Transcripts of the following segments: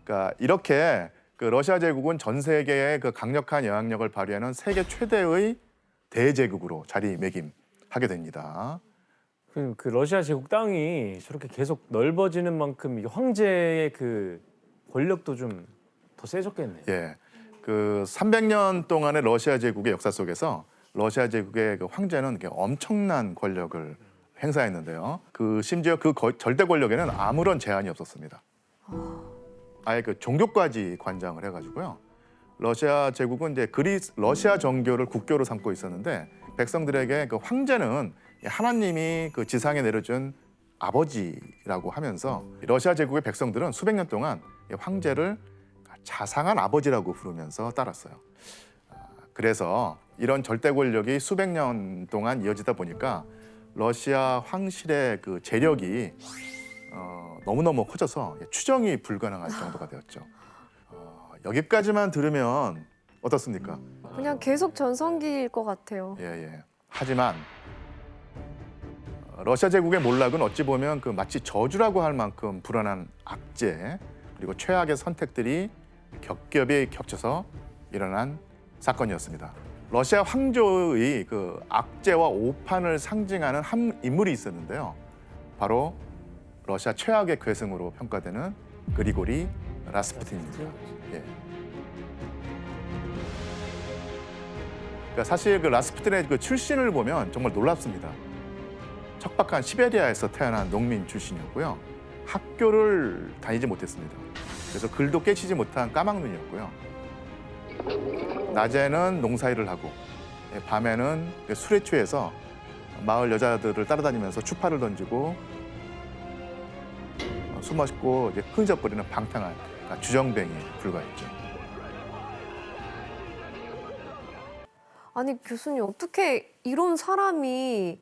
그러니까 이렇게 그 러시아 제국은 전 세계의 그 강력한 영향력을 발휘하는 세계 최대의 대제국으로 자리매김하게 됩니다. 그 러시아 제국 땅이 저렇게 계속 넓어지는 만큼 이 황제의 그 권력도 좀 더 세졌겠네요. 예, 그 300년 동안의 러시아 제국의 역사 속에서 러시아 제국의 그 황제는 엄청난 권력을 행사했는데요. 그 심지어 그 절대 권력에는 아무런 제한이 없었습니다. 아예 그 종교까지 관장을 해가지고요. 러시아 제국은 이제 러시아 정교를 국교로 삼고 있었는데 백성들에게 그 황제는 하나님이 그 지상에 내려준 아버지라고 하면서 러시아 제국의 백성들은 수백 년 동안 황제를 자상한 아버지라고 부르면서 따랐어요. 그래서 이런 절대 권력이 수백 년 동안 이어지다 보니까 러시아 황실의 그 재력이 너무너무 커져서 추정이 불가능할 정도가 되었죠. 여기까지만 들으면 어떻습니까? 그냥 계속 전성기일 것 같아요. 예. 하지만 러시아 제국의 몰락은 어찌 보면 그 마치 저주라고 할 만큼 불안한 악재 그리고 최악의 선택들이 겹겹이 겹쳐서 일어난 사건이었습니다. 러시아 황조의 그 악재와 오판을 상징하는 한 인물이 있었는데요. 바로 러시아 최악의 괴승으로 평가되는 그리고리 라스푸틴입니다. 예. 그러니까 사실 그 라스푸틴의 그 출신을 보면 정말 놀랍습니다. 척박한 시베리아에서 태어난 농민 출신이었고요. 학교를 다니지 못했습니다. 그래서 글도 깨치지 못한 까막눈이었고요. 낮에는 농사일을 하고 밤에는 술에 취해서 마을 여자들을 따라다니면서 추파를 던지고 술 마시고 흥적거리는 방탕한 주정뱅이에 불과했죠. 아니 교수님 어떻게 이런 사람이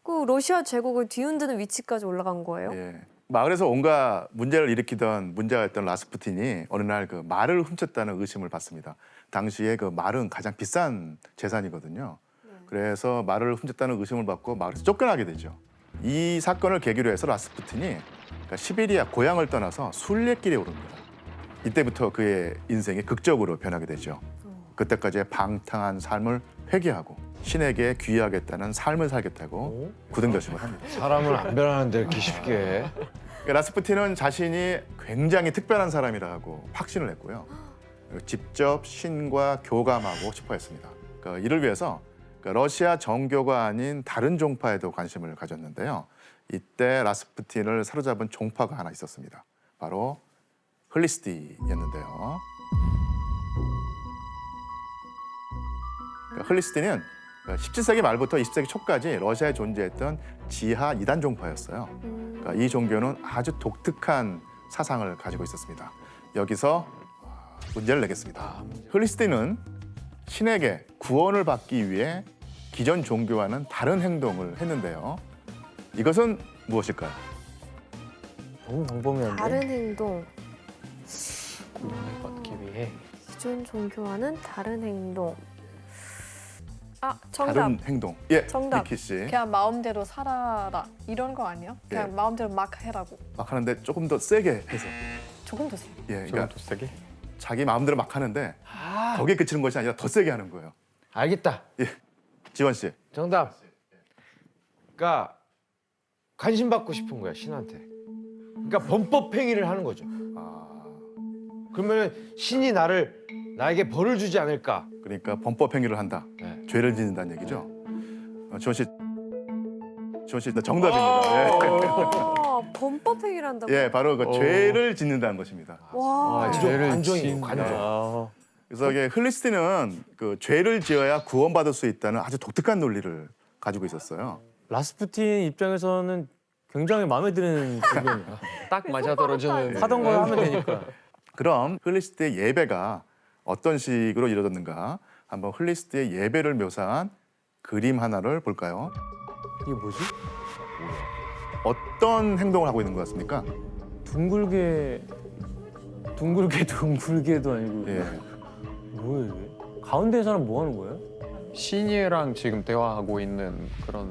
그 러시아 제국을 뒤흔드는 위치까지 올라간 거예요? 예. 마을에서 온갖 문제를 일으키던 문제였던 라스푸틴이 어느 날 그 말을 훔쳤다는 의심을 받습니다. 당시에 그 말은 가장 비싼 재산이거든요. 그래서 말을 훔쳤다는 의심을 받고 마을에서 쫓겨나게 되죠. 이 사건을 계기로 해서 라스푸틴이 그러니까 시베리아 고향을 떠나서 순례길에 오릅니다. 이때부터 그의 인생이 극적으로 변하게 되죠. 그때까지의 방탕한 삶을 회개하고 신에게 귀의하겠다는 삶을 살겠다고 굳은 결심을 합니다. 사람은 안 변하는데 이렇게 쉽게. 라스푸틴은 자신이 굉장히 특별한 사람이라고 확신을 했고요. 직접 신과 교감하고 싶어 했습니다. 이를 위해서 러시아 정교가 아닌 다른 종파에도 관심을 가졌는데요. 이때 라스푸틴을 사로잡은 종파가 하나 있었습니다. 바로 흘리스티였는데요. 흘리스티는 17세기 말부터 20세기 초까지 러시아에 존재했던 지하 이단 종파였어요. 이 종교는 아주 독특한 사상을 가지고 있었습니다. 여기서 문제를 내겠습니다. 흘리스티는 신에게 구원을 받기 위해 기존 종교와는 다른 행동을 했는데요. 이것은 무엇일까요? 너무 광범위한데. 다른 행동. 구원을 받기 위해. 기존 종교와는 다른 행동. 아 정답. 다른 행동. 예, 정답. 니키 씨. 그냥 마음대로 살아라 이런 거 아니에요? 그냥 예. 마음대로 막 해라고. 막 하는데 조금 더 세게 해서. 조금 더 세요. 예, 조금 그러니까 더 세게. 자기 마음대로 막 하는데 거기에 그치는 것이 아니라 더 세게 하는 거예요. 알겠다. 예, 지원 씨. 정답. 그러니까 관심 받고 싶은 거야 신한테. 그러니까 범법 행위를 하는 거죠. 그러면 신이 나에게 벌을 주지 않을까. 그러니까 범법 행위를 한다. 네. 죄를 짓는다는 얘기죠. 지원 씨 정답입니다. 예. 아, 범법 행위를 한다고. 예, 바로 그 죄를 짓는다는 것입니다. 와. 관종이에요. 관종. 아, 그래서 이게 흘리스틴은 그 죄를 지어야 구원받을 수 있다는 아주 독특한 논리를 가지고 있었어요. 라스푸틴 입장에서는 굉장히 마음에 드는 장면이야. 딱 맞아떨어지는. 하던 걸 하면 되니까. 그럼 흘리스트의 예배가 어떤 식으로 이루어졌는가? 한번 흘리스트의 예배를 묘사한 그림 하나를 볼까요? 이게 뭐지? 어떤 행동을 하고 있는 것 같습니까? 둥글게도 아니고. 예. 뭐예요 이게? 가운데 사람 뭐 하는 거예요? 신이랑 지금 대화하고 있는 그런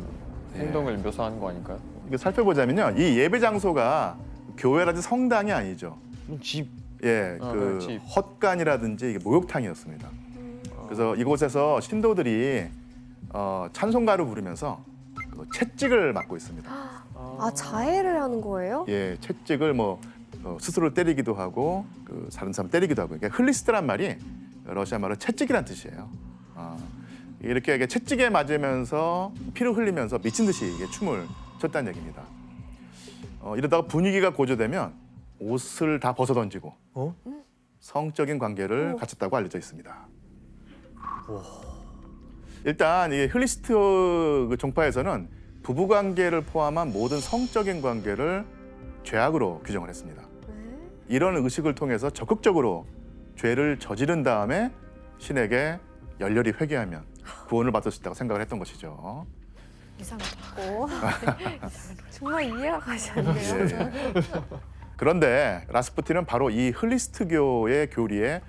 예. 행동을 묘사하는 거 아닐까요? 이거 살펴보자면요, 이 예배 장소가 교회라든지 성당이 아니죠. 집. 예, 그 헛간이라든지 이게 목욕탕이었습니다. 그래서 이곳에서 신도들이 찬송가를 부르면서 그 채찍을 맞고 있습니다. 아, 자해를 하는 거예요? 예, 채찍을 뭐 스스로 때리기도 하고 그 다른 사람 때리기도 하고. 그러니까 흘리스트란 말이 러시아 말로 채찍이란 뜻이에요. 이렇게 채찍에 맞으면서 피를 흘리면서 미친 듯이 이게 춤을 췄다는 얘기입니다. 이러다가 분위기가 고조되면 옷을 다 벗어 던지고 성적인 관계를 갖췄다고 알려져 있습니다. 일단 이 흘리스트 그 종파에서는 부부 관계를 포함한 모든 성적인 관계를 죄악으로 규정을 했습니다. 이런 의식을 통해서 적극적으로 죄를 저지른 다음에 신에게 열렬히 회개하면 구원을 받을 수 있다고 생각을 했던 것이죠. 이상하다. 정말 이해가 가지 않네요. 예. 그런데 라스푸틴은 바로 이 흘리스트교의 교리에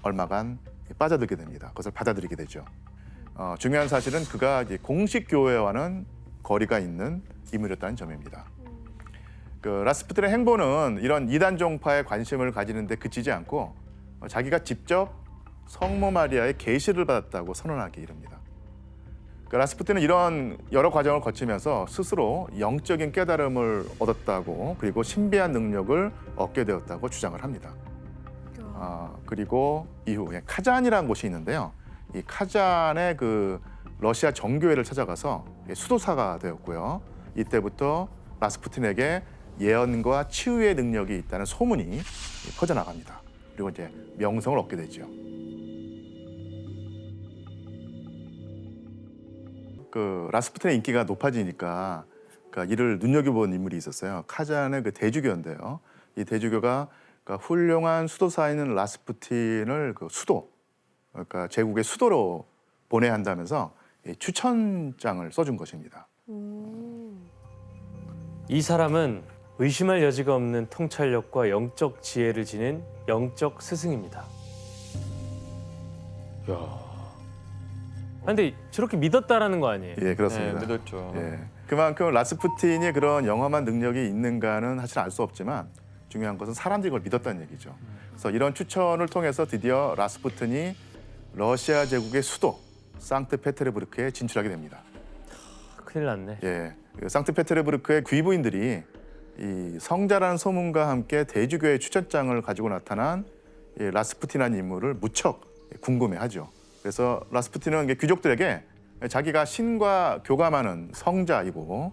얼마간 빠져들게 됩니다. 그것을 받아들이게 되죠. 중요한 사실은 그가 이제 공식 교회와는 거리가 있는 인물이었다는 점입니다. 그 라스푸틴의 행보는 이런 이단 종파에 관심을 가지는 데 그치지 않고 자기가 직접 성모 마리아의 계시를 받았다고 선언하기 이릅니다. 그 라스푸틴은 이런 여러 과정을 거치면서 스스로 영적인 깨달음을 얻었다고, 그리고 신비한 능력을 얻게 되었다고 주장을 합니다. 그리고 이후에 카잔이라는 곳이 있는데요. 이 카잔의 그 러시아 정교회를 찾아가서 수도사가 되었고요. 이때부터 라스푸틴에게 예언과 치유의 능력이 있다는 소문이 퍼져나갑니다. 그리고 이제 명성을 얻게 되죠. 그 라스푸틴의 인기가 높아지니까 그러니까 이를 눈여겨본 인물이 있었어요. 카잔의 그 대주교인데요. 이 대주교가 그러니까 훌륭한 수도사인 라스푸틴을 그 수도, 그러니까 제국의 수도로 보내야 한다면서 추천장을 써준 것입니다. 이 사람은 의심할 여지가 없는 통찰력과 영적 지혜를 지닌 영적 스승입니다. 근데 저렇게 믿었다라는 거 아니에요? 예, 그렇습니다. 믿었죠. 예. 그만큼 라스푸틴이 그런 영험한 능력이 있는가는 사실 알 수 없지만 중요한 것은 사람들이 그걸 믿었다는 얘기죠. 그래서 이런 추천을 통해서 드디어 라스푸틴이 러시아 제국의 수도 상트페테르부르크에 진출하게 됩니다. 큰일 났네. 예, 그 상트페테르부르크의 귀부인들이 이 성자라는 소문과 함께 대주교의 추천장을 가지고 나타난 이 라스푸틴이라는 인물을 무척 궁금해하죠. 그래서 라스푸틴은 귀족들에게 자기가 신과 교감하는 성자이고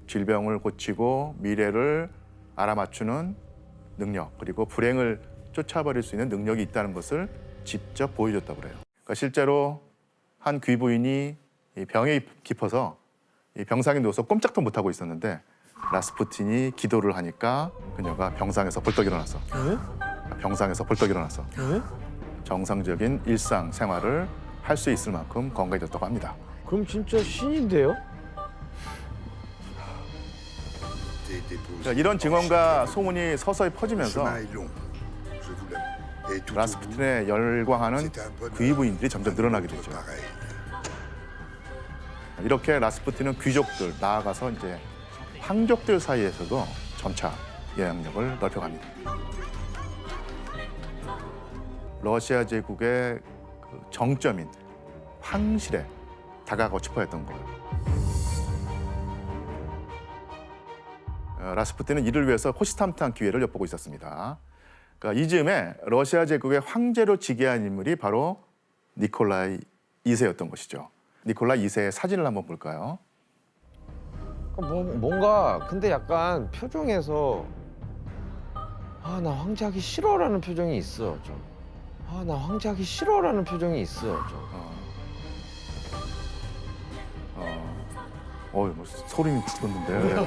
질병을 고치고 미래를 알아맞추는 능력, 그리고 불행을 쫓아버릴 수 있는 능력이 있다는 것을 직접 보여줬다고 그래요. 그러니까 실제로 한 귀부인이 이 병에 깊어서 이 병상에 누워서 꼼짝도 못하고 있었는데 라스푸틴이 기도를 하니까 그녀가 병상에서 벌떡 일어나서 정상적인 일상 생활을 할 수 있을 만큼 건강해졌다고 합니다. 그럼 진짜 신인데요? 자, 이런 증언과 소문이 서서히 퍼지면서 라스푸틴에 열광하는 귀부인들이 점점 늘어나게 되죠. 이렇게 라스푸틴은 귀족들, 나아가서 이제 황족들 사이에서도 점차 영향력을 넓혀갑니다. 러시아 제국의 그 정점인 황실에 다가가고 싶어 했던 거예요. 라스푸틴은 이를 위해서 호시탐탐 기회를 엿보고 있었습니다. 그러니까 이즈음에 러시아 제국의 황제로 즉위한 인물이 바로 니콜라이 2세였던 것이죠. 니콜라이 2세의 사진을 한번 볼까요? 뭔가 근데 약간 표정에서 나 황제하기 싫어라는 표정이 있어 좀. 나 황제하기 싫어라는 표정이 있어 좀. 뭐 소름이 돋는데.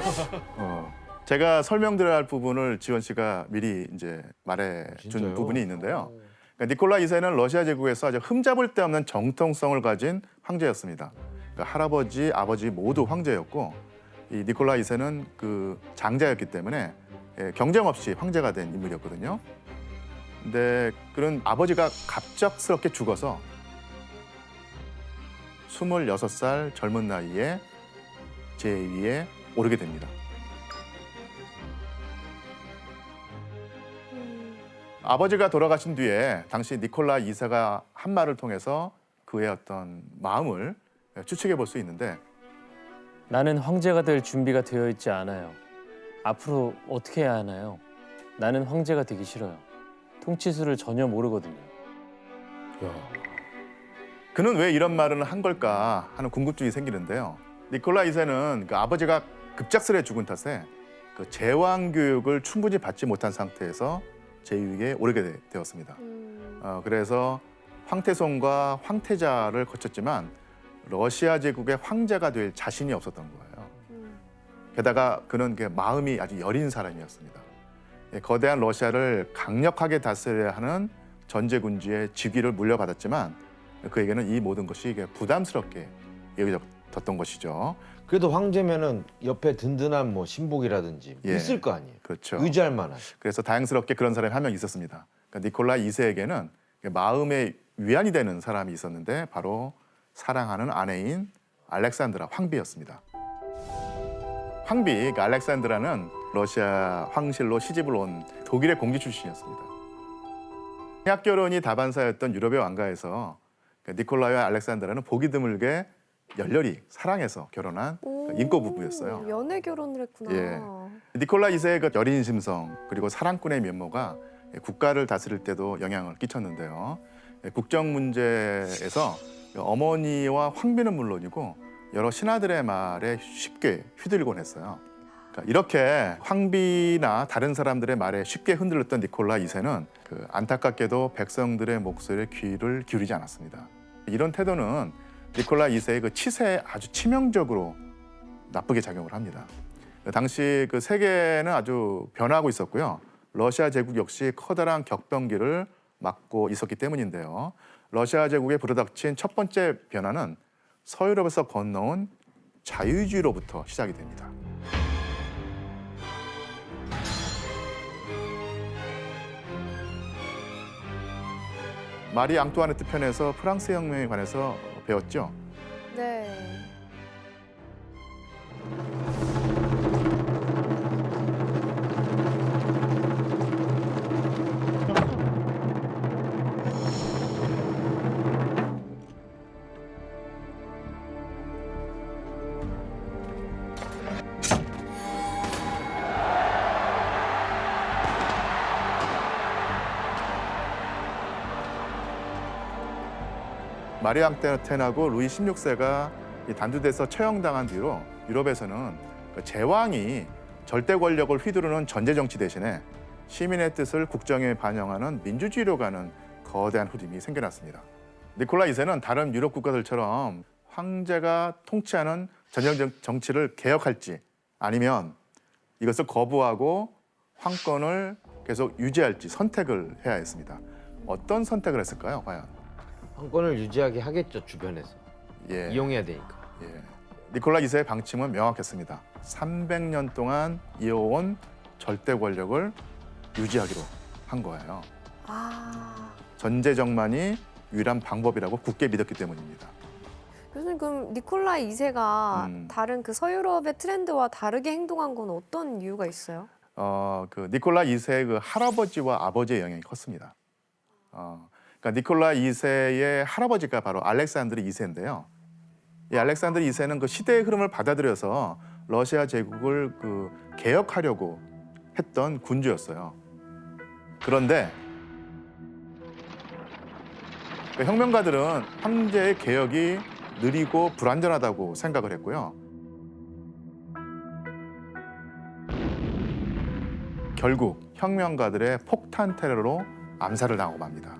제가 설명드려야 할 부분을 지원 씨가 미리 이제 말해준 진짜요? 부분이 있는데요. 그러니까 니콜라 2세는 러시아 제국에서 아주 흠잡을 데 없는 정통성을 가진 황제였습니다. 그러니까 할아버지, 아버지 모두 황제였고, 이 니콜라 2세는 그 장자였기 때문에 경쟁 없이 황제가 된 인물이었거든요. 근데 그런 아버지가 갑작스럽게 죽어서 26살 젊은 나이에 제위에 오르게 됩니다. 아버지가 돌아가신 뒤에 당시 니콜라 2세가 한 말을 통해서 그의 어떤 마음을 추측해 볼 수 있는데 나는 황제가 될 준비가 되어 있지 않아요. 앞으로 어떻게 해야 하나요? 나는 황제가 되기 싫어요. 통치술을 전혀 모르거든요. 그는 왜 이런 말을 한 걸까 하는 궁금증이 생기는데요. 니콜라 2세는 그 아버지가 급작스레 죽은 탓에 그 제왕 교육을 충분히 받지 못한 상태에서 제위에 오르게 되었습니다. 그래서 황태손과 황태자를 거쳤지만 러시아 제국의 황제가 될 자신이 없었던 거예요. 게다가 그는 그 마음이 아주 여린 사람이었습니다. 거대한 러시아를 강력하게 다스려야 하는 전제군주의 직위를 물려받았지만 그에게는 이 모든 것이 이게 부담스럽게 여겨졌던 것이죠. 그래도 황제면은 옆에 든든한 뭐 신복이라든지 예. 있을 거 아니에요. 그렇죠. 의지할 만한. 그래서 다행스럽게 그런 사람이 한 명 있었습니다. 그러니까 니콜라 2세에게는 마음의 위안이 되는 사람이 있었는데 바로 사랑하는 아내인 알렉산드라 황비였습니다. 황비, 그러니까 알렉산드라는 러시아 황실로 시집을 온 독일의 공주 출신이었습니다. 해학 결혼이 다반사였던 유럽의 왕가에서 니콜라와 알렉산드라는 보기 드물게 열렬히 사랑해서 결혼한 인고 부부였어요. 연애 결혼을 했구나. 예. 니콜라 2세의 그 여린 심성 그리고 사랑꾼의 면모가 국가를 다스릴 때도 영향을 끼쳤는데요. 국정 문제에서 어머니와 황비는 물론이고 여러 신하들의 말에 쉽게 휘둘리곤 했어요. 그러니까 이렇게 황비나 다른 사람들의 말에 쉽게 흔들렸던 니콜라 2세는 그 안타깝게도 백성들의 목소리에 귀를 기울이지 않았습니다. 이런 태도는 니콜라 2세의 그 치세에 아주 치명적으로 나쁘게 작용을 합니다. 당시 그 세계는 아주 변화하고 있었고요. 러시아 제국 역시 커다란 격변기를 맞고 있었기 때문인데요. 러시아 제국에 불어닥친 첫 번째 변화는 서유럽에서 건너온 자유주의로부터 시작이 됩니다. 마리 앙뚜아네트 편에서 프랑스 혁명에 관해서 배웠죠. 네. 마리 앙뚜아네트하고 루이 16세가 단두대에서 처형당한 뒤로 유럽에서는 제왕이 절대 권력을 휘두르는 전제 정치 대신에 시민의 뜻을 국정에 반영하는 민주주의로 가는 거대한 흐름이 생겨났습니다. 니콜라 2세는 다른 유럽 국가들처럼 황제가 통치하는 전쟁 정치를 개혁할지 아니면 이것을 거부하고 황권을 계속 유지할지 선택을 해야 했습니다. 어떤 선택을 했을까요, 과연? 황권을 유지하게 하겠죠, 주변에서. 예. 이용해야 되니까. 예. 니콜라 2세의 방침은 명확했습니다. 300년 동안 이어온 절대 권력을 유지하기로 한 거예요. 아, 전제정만이 유일한 방법이라고 굳게 믿었기 때문입니다. 교수님 그럼 니콜라 2세가 다른 그 서유럽의 트렌드와 다르게 행동한 건 어떤 이유가 있어요? 그 니콜라 2세의 그 할아버지와 아버지의 영향이 컸습니다. 그러니까 니콜라 2세의 할아버지가 바로 알렉산드르 2세인데요. 이 알렉산드르 2세는 그 시대의 흐름을 받아들여서 러시아 제국을 그 개혁하려고 했던 군주였어요. 그런데 그 혁명가들은 황제의 개혁이 느리고 불완전하다고 생각을 했고요. 결국 혁명가들의 폭탄 테러로 암살을 당하고 맙니다.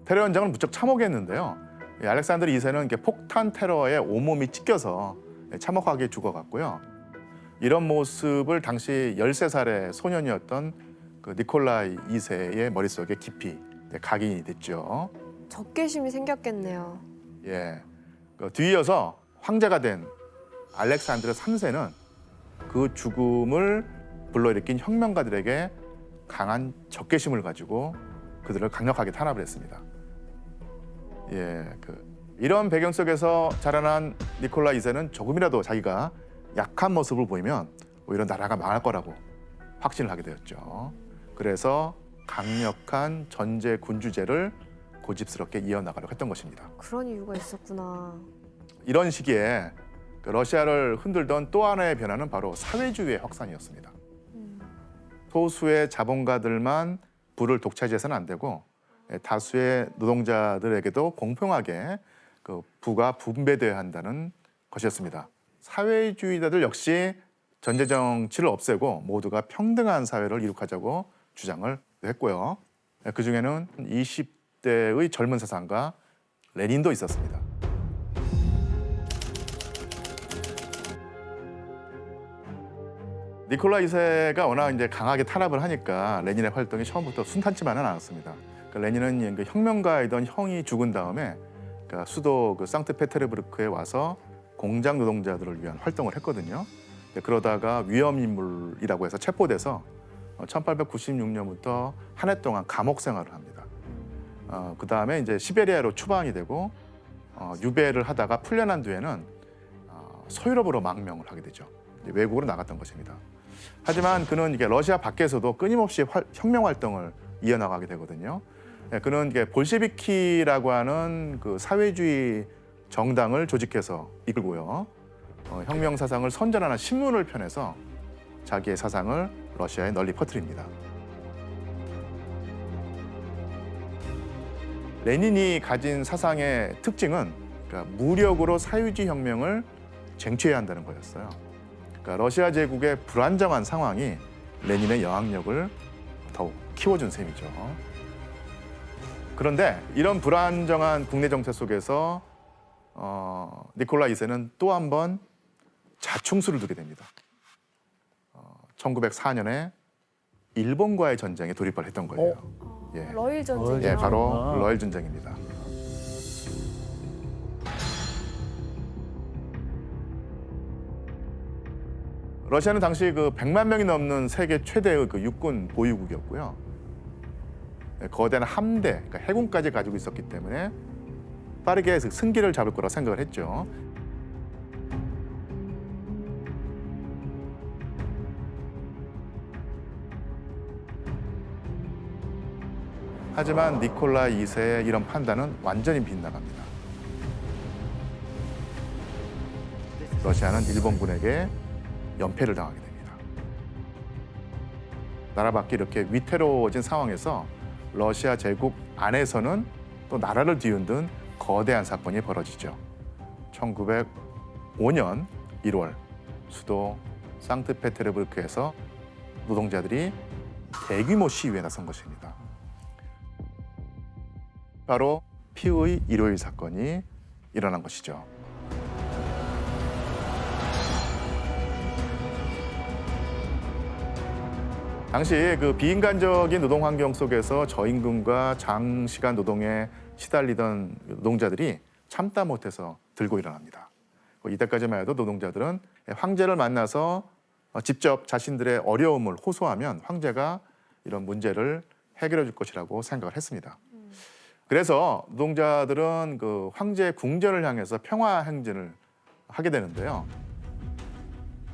테러 현장을 무척 참혹했는데요. 알렉산드르 2세는 이렇게 폭탄 테러에 온몸이 찢겨서 참혹하게 죽어갔고요. 이런 모습을 당시 13살의 소년이었던 그 니콜라 2세의 머릿속에 깊이 각인이 됐죠. 적개심이 생겼겠네요. 예. 뒤이어서 황제가 된 알렉산드르 3세는 그 죽음을 불러일으킨 혁명가들에게 강한 적개심을 가지고 그들을 강력하게 탄압을 했습니다. 예, 이런 배경 속에서 자라난 니콜라 2세는 조금이라도 자기가 약한 모습을 보이면 오히려 나라가 망할 거라고 확신을 하게 되었죠. 그래서 강력한 전제 군주제를 고집스럽게 이어나가려고 했던 것입니다. 그런 이유가 있었구나. 이런 시기에 그 러시아를 흔들던 또 하나의 변화는 바로 사회주의의 확산이었습니다. 소수의 자본가들만 부를 독차지해서는 안 되고 다수의 노동자들에게도 공평하게 그 부가 분배돼야 한다는 것이었습니다. 사회주의자들 역시 전제 정치를 없애고 모두가 평등한 사회를 이룩하자고 주장을 했고요. 그 중에는 20대의 젊은 사상가 레닌도 있었습니다. 니콜라 2세가 워낙 이제 강하게 탄압을 하니까 레닌의 활동이 처음부터 순탄치만은 않았습니다. 레닌은 그 혁명가이던 형이 죽은 다음에 그러니까 수도 그 상트페테르부르크에 와서 공장 노동자들을 위한 활동을 했거든요. 그러다가 위험 인물이라고 해서 체포돼서 1896년부터 한 해 동안 감옥 생활을 합니다. 그 다음에 이제 시베리아로 추방이 되고 유배를 하다가 풀려난 뒤에는 서유럽으로 망명을 하게 되죠. 외국으로 나갔던 것입니다. 하지만 그는 이게 러시아 밖에서도 끊임없이 혁명 활동을 이어나가게 되거든요. 그는 이게 볼셰비키라고 하는 그 사회주의 정당을 조직해서 이끌고요. 혁명 사상을 선전하는 신문을 펴내서 자기의 사상을 러시아에 널리 퍼뜨립니다. 레닌이 가진 사상의 특징은 그러니까 무력으로 사회주의 혁명을 쟁취해야 한다는 거였어요. 그러니까 러시아 제국의 불안정한 상황이 레닌의 영향력을 더욱 키워준 셈이죠. 그런데 이런 불안정한 국내 정세 속에서 니콜라 2세는 또 한 번 자충수를 두게 됩니다. 1904년에 일본과의 전쟁에 돌입을 했던 거예요. 예. 러일 전쟁이요. 예, 바로 아. 러일 전쟁입니다. 러시아는 당시 그 100만 명이 넘는 세계 최대의 그 육군 보유국이었고요. 거대한 함대, 그러니까 해군까지 가지고 있었기 때문에 빠르게 승기를 잡을 거라 생각을 했죠. 하지만 니콜라 2세의 이런 판단은 완전히 빗나갑니다. 러시아는 일본군에게 연패를 당하게 됩니다. 나라밖에 이렇게 위태로워진 상황에서 러시아 제국 안에서는 또 나라를 뒤흔든 거대한 사건이 벌어지죠. 1905년 1월 수도 상트페테르부르크에서 노동자들이 대규모 시위에 나선 것입니다. 바로 피의 일요일 사건이 일어난 것이죠. 당시 그 비인간적인 노동 환경 속에서 저임금과 장시간 노동에 시달리던 노동자들이 참다 못해서 들고 일어납니다. 이때까지만 해도 노동자들은 황제를 만나서 직접 자신들의 어려움을 호소하면 황제가 이런 문제를 해결해 줄 것이라고 생각을 했습니다. 그래서 노동자들은 그 황제 궁전을 향해서 평화 행진을 하게 되는데요.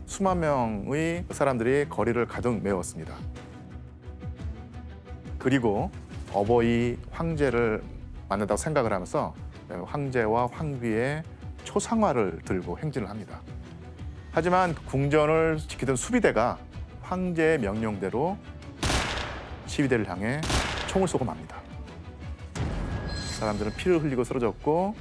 수만 명의 사람들이 거리를 가득 메웠습니다. 그리고 어버이 황제를 만난다고 생각을 하면서 황제와 황비의 초상화를 들고 행진을 합니다. 하지만 궁전을 지키던 수비대가 황제의 명령대로 시위대를 향해 총을 쏘고 맙니다. 사람들은 피를 흘리고 쓰러졌고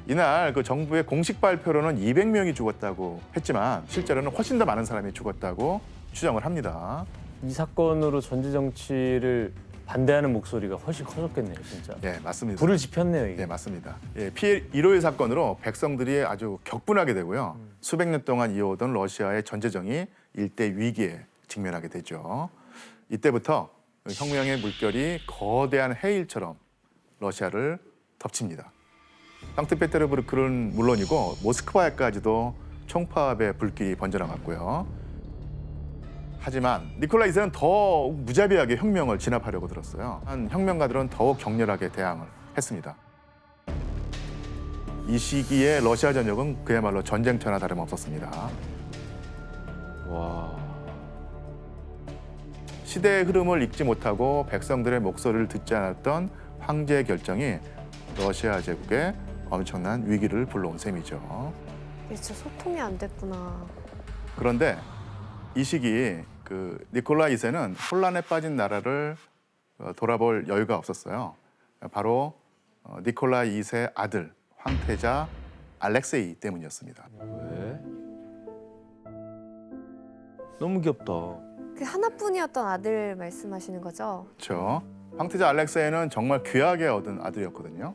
이날 그 정부의 공식 발표로는 200명이 죽었다고 했지만 실제로는 훨씬 더 많은 사람이 죽었다고 추정을 합니다. 이 사건으로 전제 정치를 반대하는 목소리가 훨씬 커졌겠네요, 진짜. 예, 맞습니다. 불을 지폈네요, 이게. 네, 맞습니다. 예, 피해 일요일 사건으로 백성들이 아주 격분하게 되고요. 수백 년 동안 이어오던 러시아의 전제정이 일대 위기에 직면하게 되죠. 이때부터 혁명의 물결이 거대한 해일처럼 러시아를 덮칩니다. 상트페테르부르크는 물론이고 모스크바에까지도 총파업의 불길이 번져나갔고요. 하지만 니콜라 2세는 더욱 무자비하게 혁명을 진압하려고 들었어요. 혁명가들은 더욱 격렬하게 대항을 했습니다. 이 시기에 러시아 전역은 그야말로 전쟁터나 다름없었습니다. 와. 시대의 흐름을 읽지 못하고 백성들의 목소리를 듣지 않았던 황제의 결정이 러시아 제국에 엄청난 위기를 불러온 셈이죠. 이게 진짜 소통이 안 됐구나. 그런데 이 시기 그 니콜라 2세는 혼란에 빠진 나라를 돌아볼 여유가 없었어요. 바로 니콜라 2세 아들 황태자 알렉세이 때문이었습니다. 왜? 너무 귀엽다. 그 하나뿐이었던 아들 말씀하시는 거죠? 그렇죠. 황태자 알렉세이는 정말 귀하게 얻은 아들이었거든요.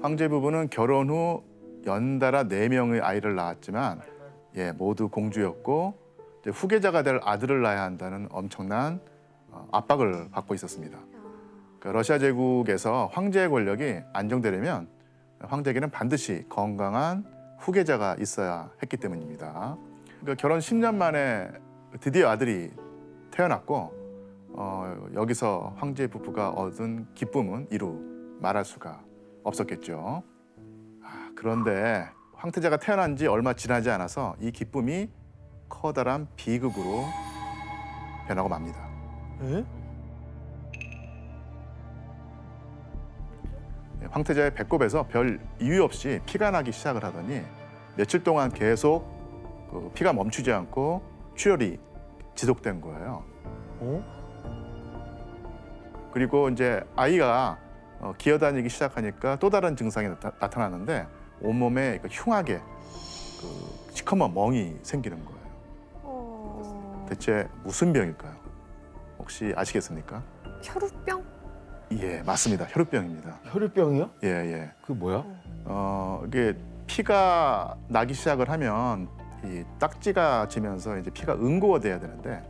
황제 부부는 결혼 후 연달아 4명의 아이를 낳았지만 모두 공주였고 이제 후계자가 될 아들을 낳아야 한다는 엄청난 압박을 받고 있었습니다. 그러니까 러시아 제국에서 황제의 권력이 안정되려면 황제에게는 반드시 건강한 후계자가 있어야 했기 때문입니다. 그러니까 결혼 10년 만에 드디어 아들이 태어났고 여기서 황제 부부가 얻은 기쁨은 이루 말할 수가 없었겠죠. 그런데 황태자가 태어난 지 얼마 지나지 않아서 이 기쁨이 커다란 비극으로 변하고 맙니다. 에? 황태자의 배꼽에서 별 이유 없이 피가 나기 시작을 하더니 며칠 동안 계속 그 피가 멈추지 않고 출혈이 지속된 거예요. 그리고 이제 아이가 기어다니기 시작하니까 또 다른 증상이 나타나는데 온몸에 흉하게 그 시커먼 멍이 생기는 거예요. 대체 무슨 병일까요? 혹시 아시겠습니까? 혈우병? 예, 맞습니다. 혈우병입니다. 혈우병이요? 예, 예. 그게 뭐야? 이게 피가 나기 시작을 하면 이 딱지가 지면서 이제 피가 응고돼야 되는데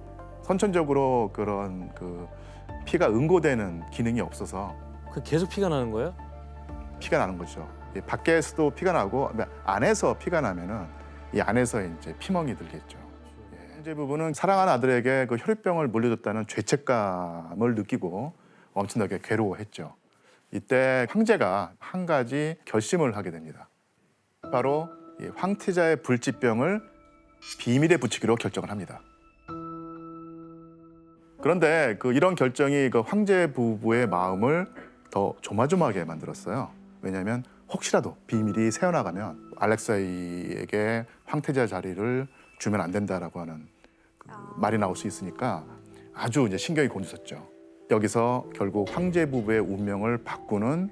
선천적으로 그런 그 피가 응고되는 기능이 없어서 그 계속 피가 나는 거예요? 피가 나는 거죠. 이 밖에서도 피가 나고 안에서 피가 나면은 이 안에서 이제 피멍이 들겠죠. 황제 부부는 사랑하는 아들에게 그 혈우병을 물려줬다는 죄책감을 느끼고 엄청나게 괴로워했죠. 이때 황제가 한 가지 결심을 하게 됩니다. 바로 이 황태자의 불치병을 비밀에 붙이기로 결정을 합니다. 그런데 이런 결정이 그 황제 부부의 마음을 더 조마조마하게 만들었어요. 왜냐하면 혹시라도 비밀이 새어나가면 알렉세이에게 황태자 자리를 주면 안 된다라고 하는 말이 나올 수 있으니까 아주 이제 신경이 곤두섰죠. 여기서 결국 황제 부부의 운명을 바꾸는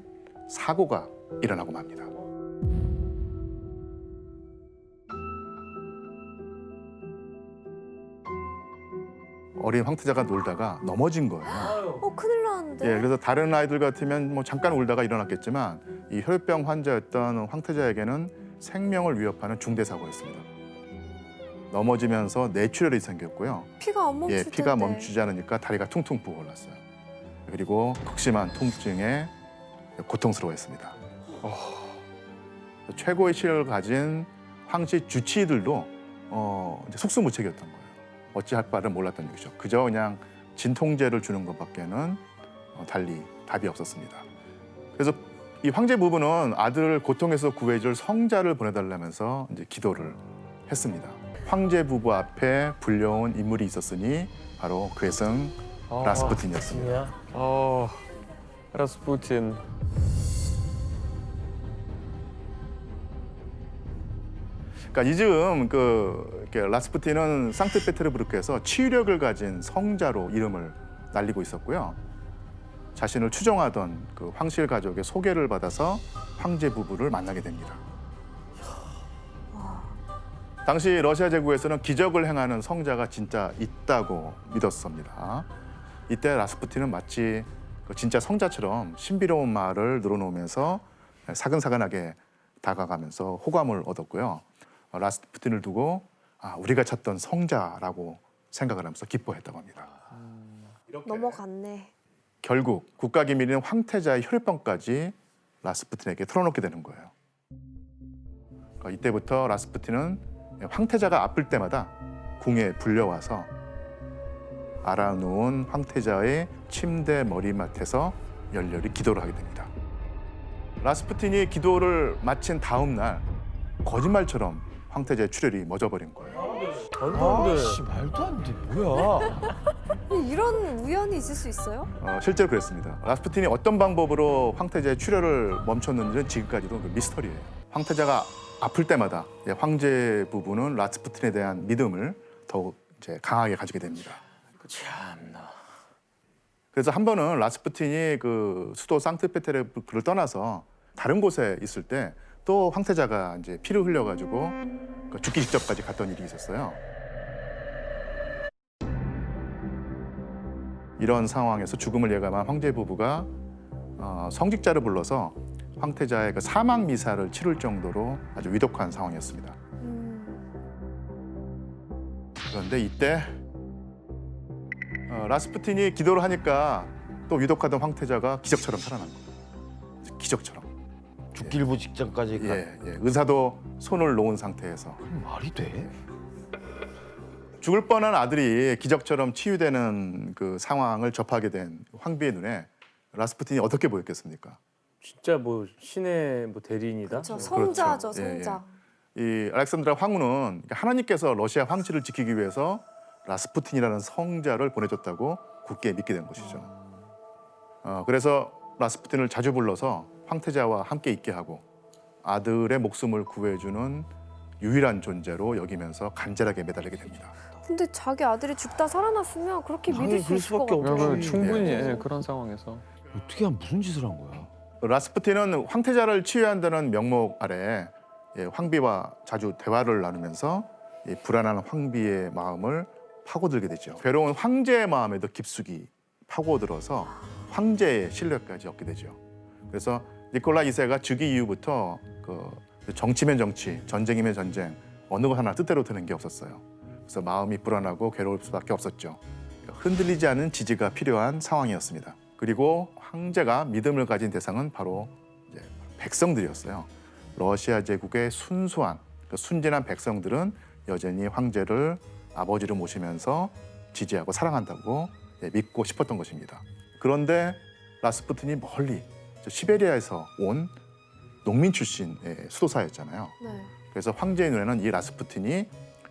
사고가 일어나고 맙니다. 어린 황태자가 놀다가 넘어진 거예요. 큰일 나는데. 예, 그래서 다른 아이들 같으면 뭐 잠깐 울다가 일어났겠지만 이 혈우병 환자였던 황태자에게는 생명을 위협하는 중대 사고였습니다. 넘어지면서 뇌출혈이 생겼고요. 피가 안 멈출 예, 텐데. 피가 멈추지 않으니까 다리가 퉁퉁 부어올랐어요. 그리고 극심한 통증에 고통스러워했습니다. 최고의 시력을 가진 황씨 주치의들도 이제 속수무책이었던 거예요. 어찌할 바를 몰랐던 얘기죠. 그저 그냥 진통제를 주는 것밖에는 달리 답이 없었습니다. 그래서 이 황제 부부는 아들을 고통에서 구해줄 성자를 보내달라면서 이제 기도를 했습니다. 황제 부부 앞에 불려온 인물이 있었으니 바로 괴성 라스푸틴이었습니다. 라스푸틴. 그러니까 이즈음 라스푸틴은 상트페테르부르크에서 치유력을 가진 성자로 이름을 날리고 있었고요. 자신을 추종하던 그 황실 가족의 소개를 받아서 황제 부부를 만나게 됩니다. 당시 러시아 제국에서는 기적을 행하는 성자가 진짜 있다고 믿었습니다. 이때 라스푸틴은 마치 진짜 성자처럼 신비로운 말을 늘어놓으면서 사근사근하게 다가가면서 호감을 얻었고요. 라스푸틴을 두고 우리가 찾던 성자라고 생각을 하면서 기뻐했다고 합니다. 넘어갔네. 결국 국가기밀인 황태자의 혈우병까지 라스푸틴에게 털어놓게 되는 거예요. 그러니까 이때부터 라스푸틴은 황태자가 아플 때마다 궁에 불려와서 알아누운 황태자의 침대 머리맡에서 열렬히 기도를 하게 됩니다. 라스푸틴이 기도를 마친 다음 날 거짓말처럼 황태자의 출혈이 멎어버린 거예요. 말도 안 돼. 말도 안 돼. 뭐야? 이런 우연이 있을 수 있어요? 실제로 그랬습니다. 라스푸틴이 어떤 방법으로 황태자의 출혈을 멈췄는지는 지금까지도 그 미스터리예요. 황태자가 아플 때마다 황제 부부는 라스푸틴에 대한 믿음을 더욱 이제 강하게 가지게 됩니다. 참나. 그래서 한 번은 라스푸틴이 그 수도 상트페테르부르크를 떠나서 다른 곳에 있을 때 또 황태자가 이제 피를 흘려가지고 죽기 직전까지 갔던 일이 있었어요. 이런 상황에서 죽음을 예감한 황제 부부가 성직자를 불러서 황태자의 그 사망 미사를 치를 정도로 아주 위독한 상황이었습니다. 그런데 이때 라스푸틴이 기도를 하니까 또 위독하던 황태자가 기적처럼 살아난 거예요. 기적처럼. 죽기 일부 직전까지 가. 의사도 손을 놓은 상태에서 말이 돼? 죽을 뻔한 아들이 기적처럼 치유되는 그 상황을 접하게 된 황비의 눈에 라스푸틴이 어떻게 보였겠습니까? 진짜 뭐 신의 뭐 대리인이다. 그렇죠. 성자죠, 그렇죠. 예, 성자. 이 알렉산드라 황후는 하나님께서 러시아 황실을 지키기 위해서 라스푸틴이라는 성자를 보내줬다고 굳게 믿게 된 것이죠. 그래서 라스푸틴을 자주 불러서 황태자와 함께 있게 하고 아들의 목숨을 구해주는 유일한 존재로 여기면서 간절하게 매달리게 됩니다. 근데 자기 아들이 죽다 살아났으면 그렇게 믿을 수 그럴 있을 것 수밖에 같아요. 없지. 충분히 예. 그런 상황에서 어떻게 한 무슨 짓을 한 거야? 라스푸틴은 황태자를 치유한다는 명목 아래 황비와 자주 대화를 나누면서 이 불안한 황비의 마음을 파고들게 되죠. 괴로운 황제의 마음에도 깊숙이 파고들어서 황제의 신뢰까지 얻게 되죠. 그래서 니콜라 2세가 즉위 이후부터 그 정치면 정치, 전쟁이면 전쟁 어느 것 하나 뜻대로 되는 게 없었어요. 그래서 마음이 불안하고 괴로울 수밖에 없었죠. 흔들리지 않은 지지가 필요한 상황이었습니다. 그리고 황제가 믿음을 가진 대상은 바로 이제 백성들이었어요. 러시아 제국의 순수한 순진한 백성들은 여전히 황제를 아버지로 모시면서 지지하고 사랑한다고 믿고 싶었던 것입니다. 그런데 라스푸틴이 멀리 시베리아에서 온 농민 출신의 수도사였잖아요. 네. 그래서 황제의 눈에는 이 라스푸틴이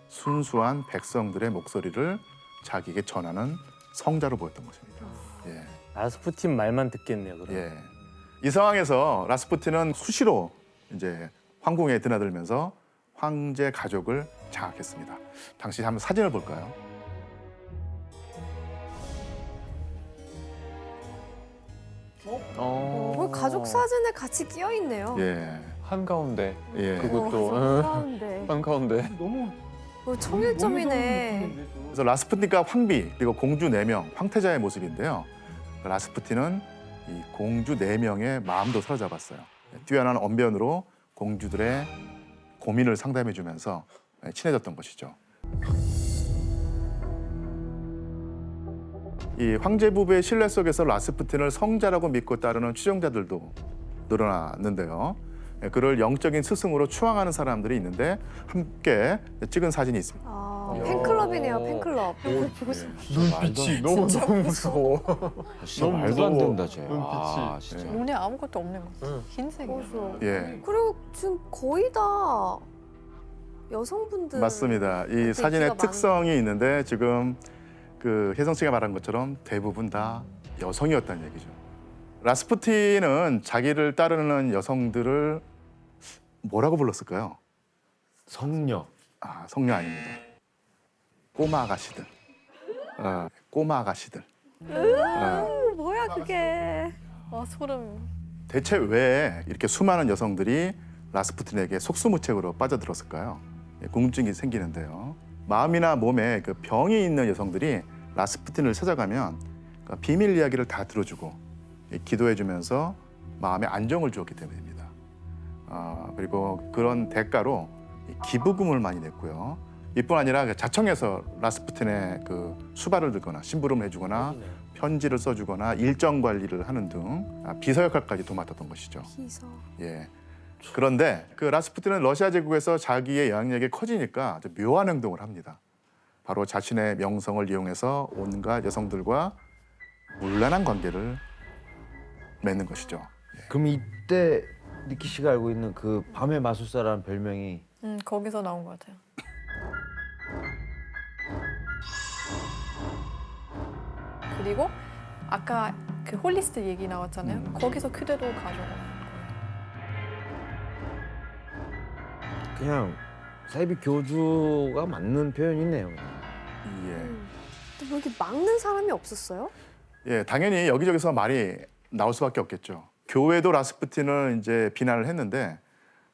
순수한 백성들의 목소리를 자기에게 전하는 성자로 보였던 것입니다. 예. 라스푸틴 말만 듣겠네요. 그럼. 예. 이 상황에서 라스푸틴은 수시로 이제 황궁에 드나들면서 황제 가족을 장악했습니다. 당시 한번 사진을 볼까요? 뭐 가족 사진에 같이 끼어 있네요. 예. 한가운데 예. 그것도 가운데. 한가운데 청일점이네. 그래서 라스푸틴과 황비 그리고 공주 4명, 황태자의 모습인데요. 라스푸틴은 이 공주 4명의 마음도 사로잡았어요. 뛰어난 언변으로 공주들의 고민을 상담해주면서 친해졌던 것이죠. 이 황제 부부의 신뢰 속에서 라스푸틴을 성자라고 믿고 따르는 추종자들도 늘어났는데요. 그를 영적인 스승으로 추앙하는 사람들이 있는데 함께 찍은 사진이 있습니다. 팬클럽이네요, 팬클럽. 눈빛이 너무 무서워. 진짜 너무 말도 안 무서워. 된다, 쟤. 아, 눈빛이. 진짜. 눈에 아무것도 없는 거. 흰색이야. 맞아. 예, 그리고 지금 거의 다 여성분들. 맞습니다. 이 사진의 많은- 특성이 있는데 지금 그 혜성 씨가 말한 것처럼 대부분 다 여성이었다는 얘기죠. 라스푸틴은 자기를 따르는 여성들을 뭐라고 불렀을까요? 성녀. 성녀 아닙니다. 꼬마 아가씨들. 꼬마 아가씨들. 뭐야 그게. 와 소름. 대체 왜 이렇게 수많은 여성들이 라스푸틴에게 속수무책으로 빠져들었을까요? 궁금증이 생기는데요. 마음이나 몸에 그 병이 있는 여성들이 라스푸틴을 찾아가면 그 비밀 이야기를 다 들어주고 기도해주면서 마음에 안정을 주었기 때문입니다. 그리고 그런 대가로 기부금을 많이 냈고요. 이뿐 아니라 자청해서 라스푸틴의 그 수발을 들거나 심부름을 해주거나 편지를 써주거나 일정 관리를 하는 등 비서 역할까지도 맡았던 것이죠. 비서. 예. 그런데 그 라스푸틴은 러시아 제국에서 자기의 영향력이 커지니까 아주 묘한 행동을 합니다. 바로 자신의 명성을 이용해서 온갖 여성들과 문란한 관계를 맺는 것이죠. 그럼 이때 니키 씨가 알고 있는 그 밤의 마술사라는 별명이 거기서 나온 것 같아요. 그리고 아까 그 홀리스트 얘기 나왔잖아요. 거기서 그대로 가져가. 그냥 사이비 교주가 맞는 표현이네요. 예. 근데 왜 이렇게 막는 사람이 없었어요? 예, 당연히 여기저기서 말이 나올 수밖에 없겠죠. 교회도 라스푸틴을 이제 비난을 했는데,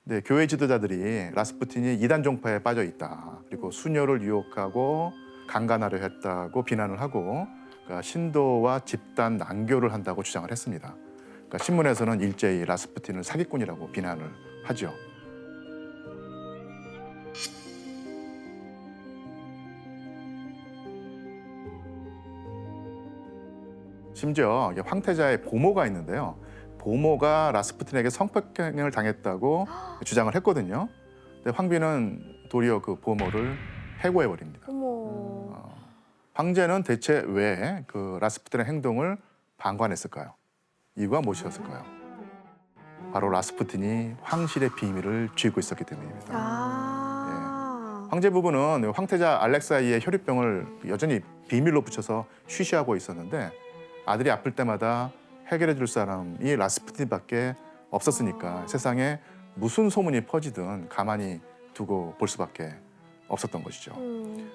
네, 교회 지도자들이 라스푸틴이 이단 종파에 빠져 있다. 그리고 수녀를 유혹하고 강간하려 했다고 비난을 하고, 그러니까 신도와 집단 난교를 한다고 주장을 했습니다. 그러니까 신문에서는 일제히 라스푸틴을 사기꾼이라고 비난을 하죠. 심지어 황태자의 보모가 있는데요. 보모가 라스푸틴에게 성폭행을 당했다고 주장을 했거든요. 근데 황비는 도리어 그 보모를 해고해 버립니다. 어머. 황제는 대체 왜 그 라스푸틴의 행동을 방관했을까요? 이유가 무엇이었을까요? 바로 라스푸틴이 황실의 비밀을 쥐고 있었기 때문입니다. 황제 부부는 황태자 알렉사이의 혈유병을 여전히 비밀로 붙여서 쉬쉬하고 있었는데, 아들이 아플 때마다 해결해 줄 사람이 라스푸틴밖에 없었으니까 세상에 무슨 소문이 퍼지든 가만히 두고 볼 수밖에 없었던 것이죠.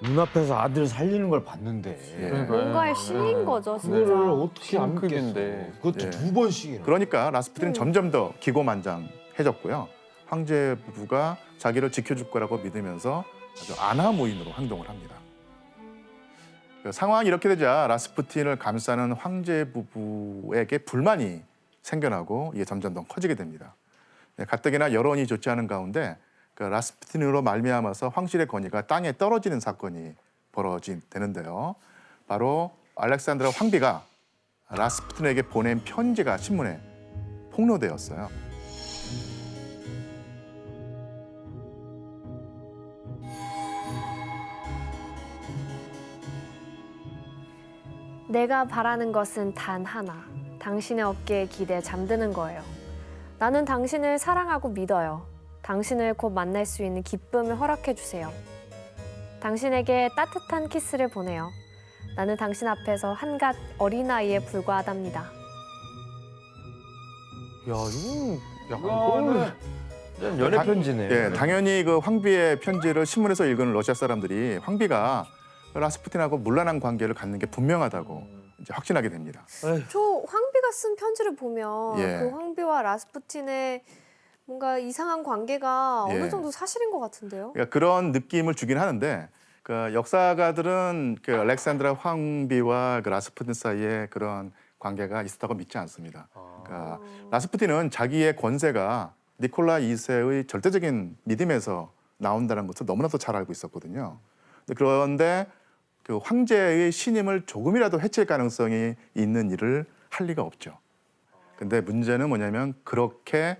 눈앞에서 아들 살리는 걸 봤는데 예. 뭔가에 실린 거죠, 진짜. 그거를 어떻게 안 신급인데. 믿겠어. 그것도 예. 2번씩이나. 그러니까 라스푸틴은 점점 더 기고만장해졌고요. 황제 부부가 자기를 지켜줄 거라고 믿으면서 아주 안하무인으로 행동을 합니다. 그 상황이 이렇게 되자 라스푸틴을 감싸는 황제 부부에게 불만이 생겨나고 이게 점점 더 커지게 됩니다. 가뜩이나 여론이 좋지 않은 가운데 그 라스푸틴으로 말미암아서 황실의 권위가 땅에 떨어지는 사건이 벌어지는데요. 바로 알렉산드라 황비가 라스푸틴에게 보낸 편지가 신문에 폭로되었어요. 내가 바라는 것은 단 하나. 당신의 어깨에 기대 잠드는 거예요. 나는 당신을 사랑하고 믿어요. 당신을 곧 만날 수 있는 기쁨을 허락해 주세요. 당신에게 따뜻한 키스를 보내요. 나는 당신 앞에서 한갓 어린아이에 불과하답니다. 야, 이건 약간 이거는 연애 편지네. 예, 당연히 그 황비의 편지를 신문에서 읽은 러시아 사람들이 황비가 라스푸틴하고 문란한 관계를 갖는 게 분명하다고 이제 확신하게 됩니다. 저 황비가 쓴 편지를 보면 예. 그 황비와 라스푸틴의 뭔가 이상한 관계가 예. 어느 정도 사실인 것 같은데요? 그러니까 그런 느낌을 주긴 하는데, 그 역사가들은 그 알렉산드라 황비와 그 라스푸틴 사이에 그런 관계가 있었다고 믿지 않습니다. 그러니까 라스푸틴은 자기의 권세가 니콜라 2세의 절대적인 믿음에서 나온다는 것을 너무나도 잘 알고 있었거든요. 그런데 그 황제의 신임을 조금이라도 해칠 가능성이 있는 일을 할 리가 없죠. 근데 문제는 뭐냐면 그렇게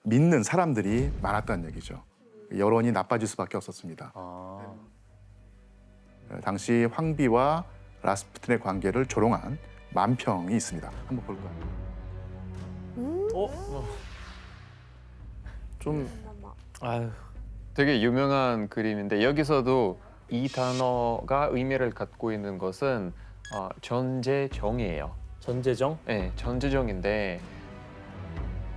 믿는 사람들이 많았다는 얘기죠. 여론이 나빠질 수밖에 없었습니다. 당시 황비와 라스푸틴의 관계를 조롱한 만평이 있습니다. 한번 볼까요? 좀 아유. 되게 유명한 그림인데 여기서도 이 단어가 의미를 갖고 있는 것은 전제정이에요. 전제정? 네, 전제정인데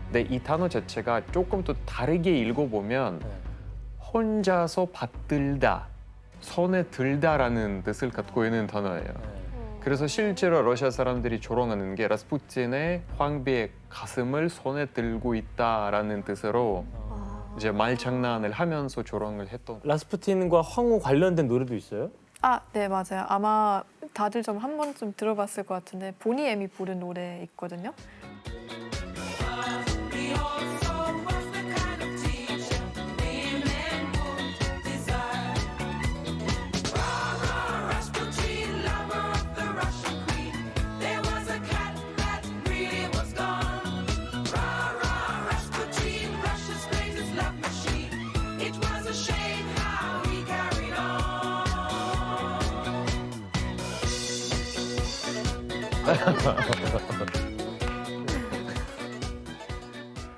근데 이 단어 자체가 조금 더 다르게 읽어보면 혼자서 받들다, 손에 들다라는 뜻을 갖고 있는 단어예요. 그래서 실제로 러시아 사람들이 조롱하는 게 라스푸틴의 황비의 가슴을 손에 들고 있다라는 뜻으로 이제 말장난을 하면서 조롱을 했던. 라스푸틴과 황후 관련된 노래도 있어요? 아, 네, 맞아요. 아마 다들 좀 한 번쯤 들어봤을 것 같은데 보니 엠이 부른 노래 있거든요.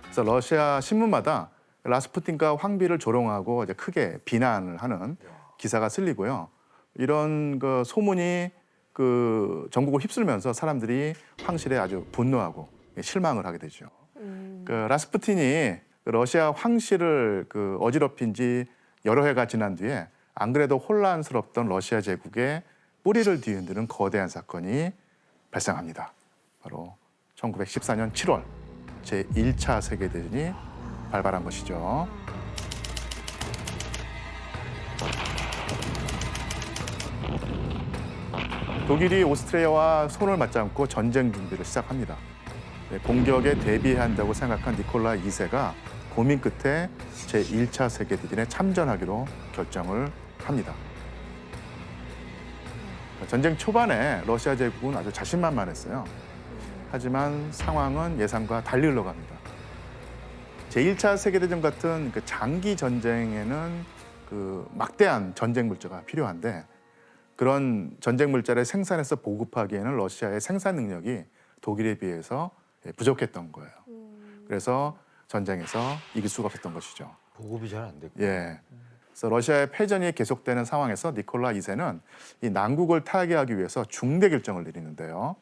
그래서 러시아 신문마다 라스푸틴과 황비를 조롱하고 이제 크게 비난을 하는 기사가 쓸리고요. 이런 그 소문이 그 전국을 휩쓸면서 사람들이 황실에 아주 분노하고 실망을 하게 되죠. 그 라스푸틴이 러시아 황실을 그 어지럽힌 지 여러 해가 지난 뒤에 안 그래도 혼란스럽던 러시아 제국의 뿌리를 뒤흔드는 거대한 사건이 발생합니다. 바로 1914년 7월 제1차 세계대전이 발발한 것이죠. 독일이 오스트리아와 손을 맞잡고 전쟁 준비를 시작합니다. 공격에 대비한다고 생각한 니콜라 2세가 고민 끝에 제1차 세계대전에 참전하기로 결정을 합니다. 전쟁 초반에 러시아 제국은 아주 자신만만했어요. 하지만 상황은 예상과 달리 흘러갑니다. 제1차 세계대전 같은 그 장기 전쟁에는 그 막대한 전쟁 물자가 필요한데 그런 전쟁 물자를 생산해서 보급하기에는 러시아의 생산 능력이 독일에 비해서 부족했던 거예요. 그래서 전쟁에서 이길 수가 없었던 것이죠. 보급이 잘 안 됐고. 예. 그래서 러시아의 패전이 계속되는 상황에서 니콜라 2세는 이 난국을 타개하기 위해서 중대 결정을 내리는데요.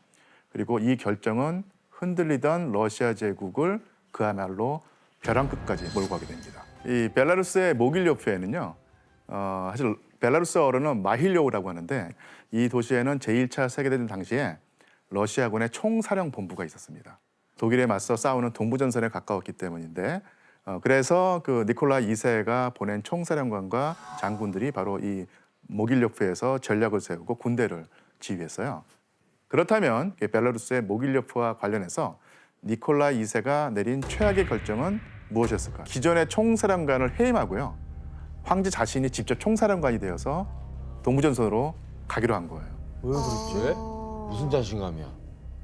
그리고 이 결정은 흔들리던 러시아 제국을 그야말로 벼랑 끝까지 몰고 가게 됩니다. 이 벨라루스의 모길요프에는요. 사실 벨라루스어로는 마힐료우라고 하는데 이 도시에는 제1차 세계대전 당시에 러시아군의 총사령본부가 있었습니다. 독일에 맞서 싸우는 동부전선에 가까웠기 때문인데 그래서 그 니콜라 2세가 보낸 총사령관과 장군들이 바로 이 모길요프에서 전략을 세우고 군대를 지휘했어요. 그렇다면 벨라루스의 모길요프와 관련해서 니콜라 2세가 내린 최악의 결정은 무엇이었을까? 기존의 총사령관을 해임하고요. 황제 자신이 직접 총사령관이 되어서 동부전선으로 가기로 한 거예요. 왜 그랬지? 무슨 자신감이야?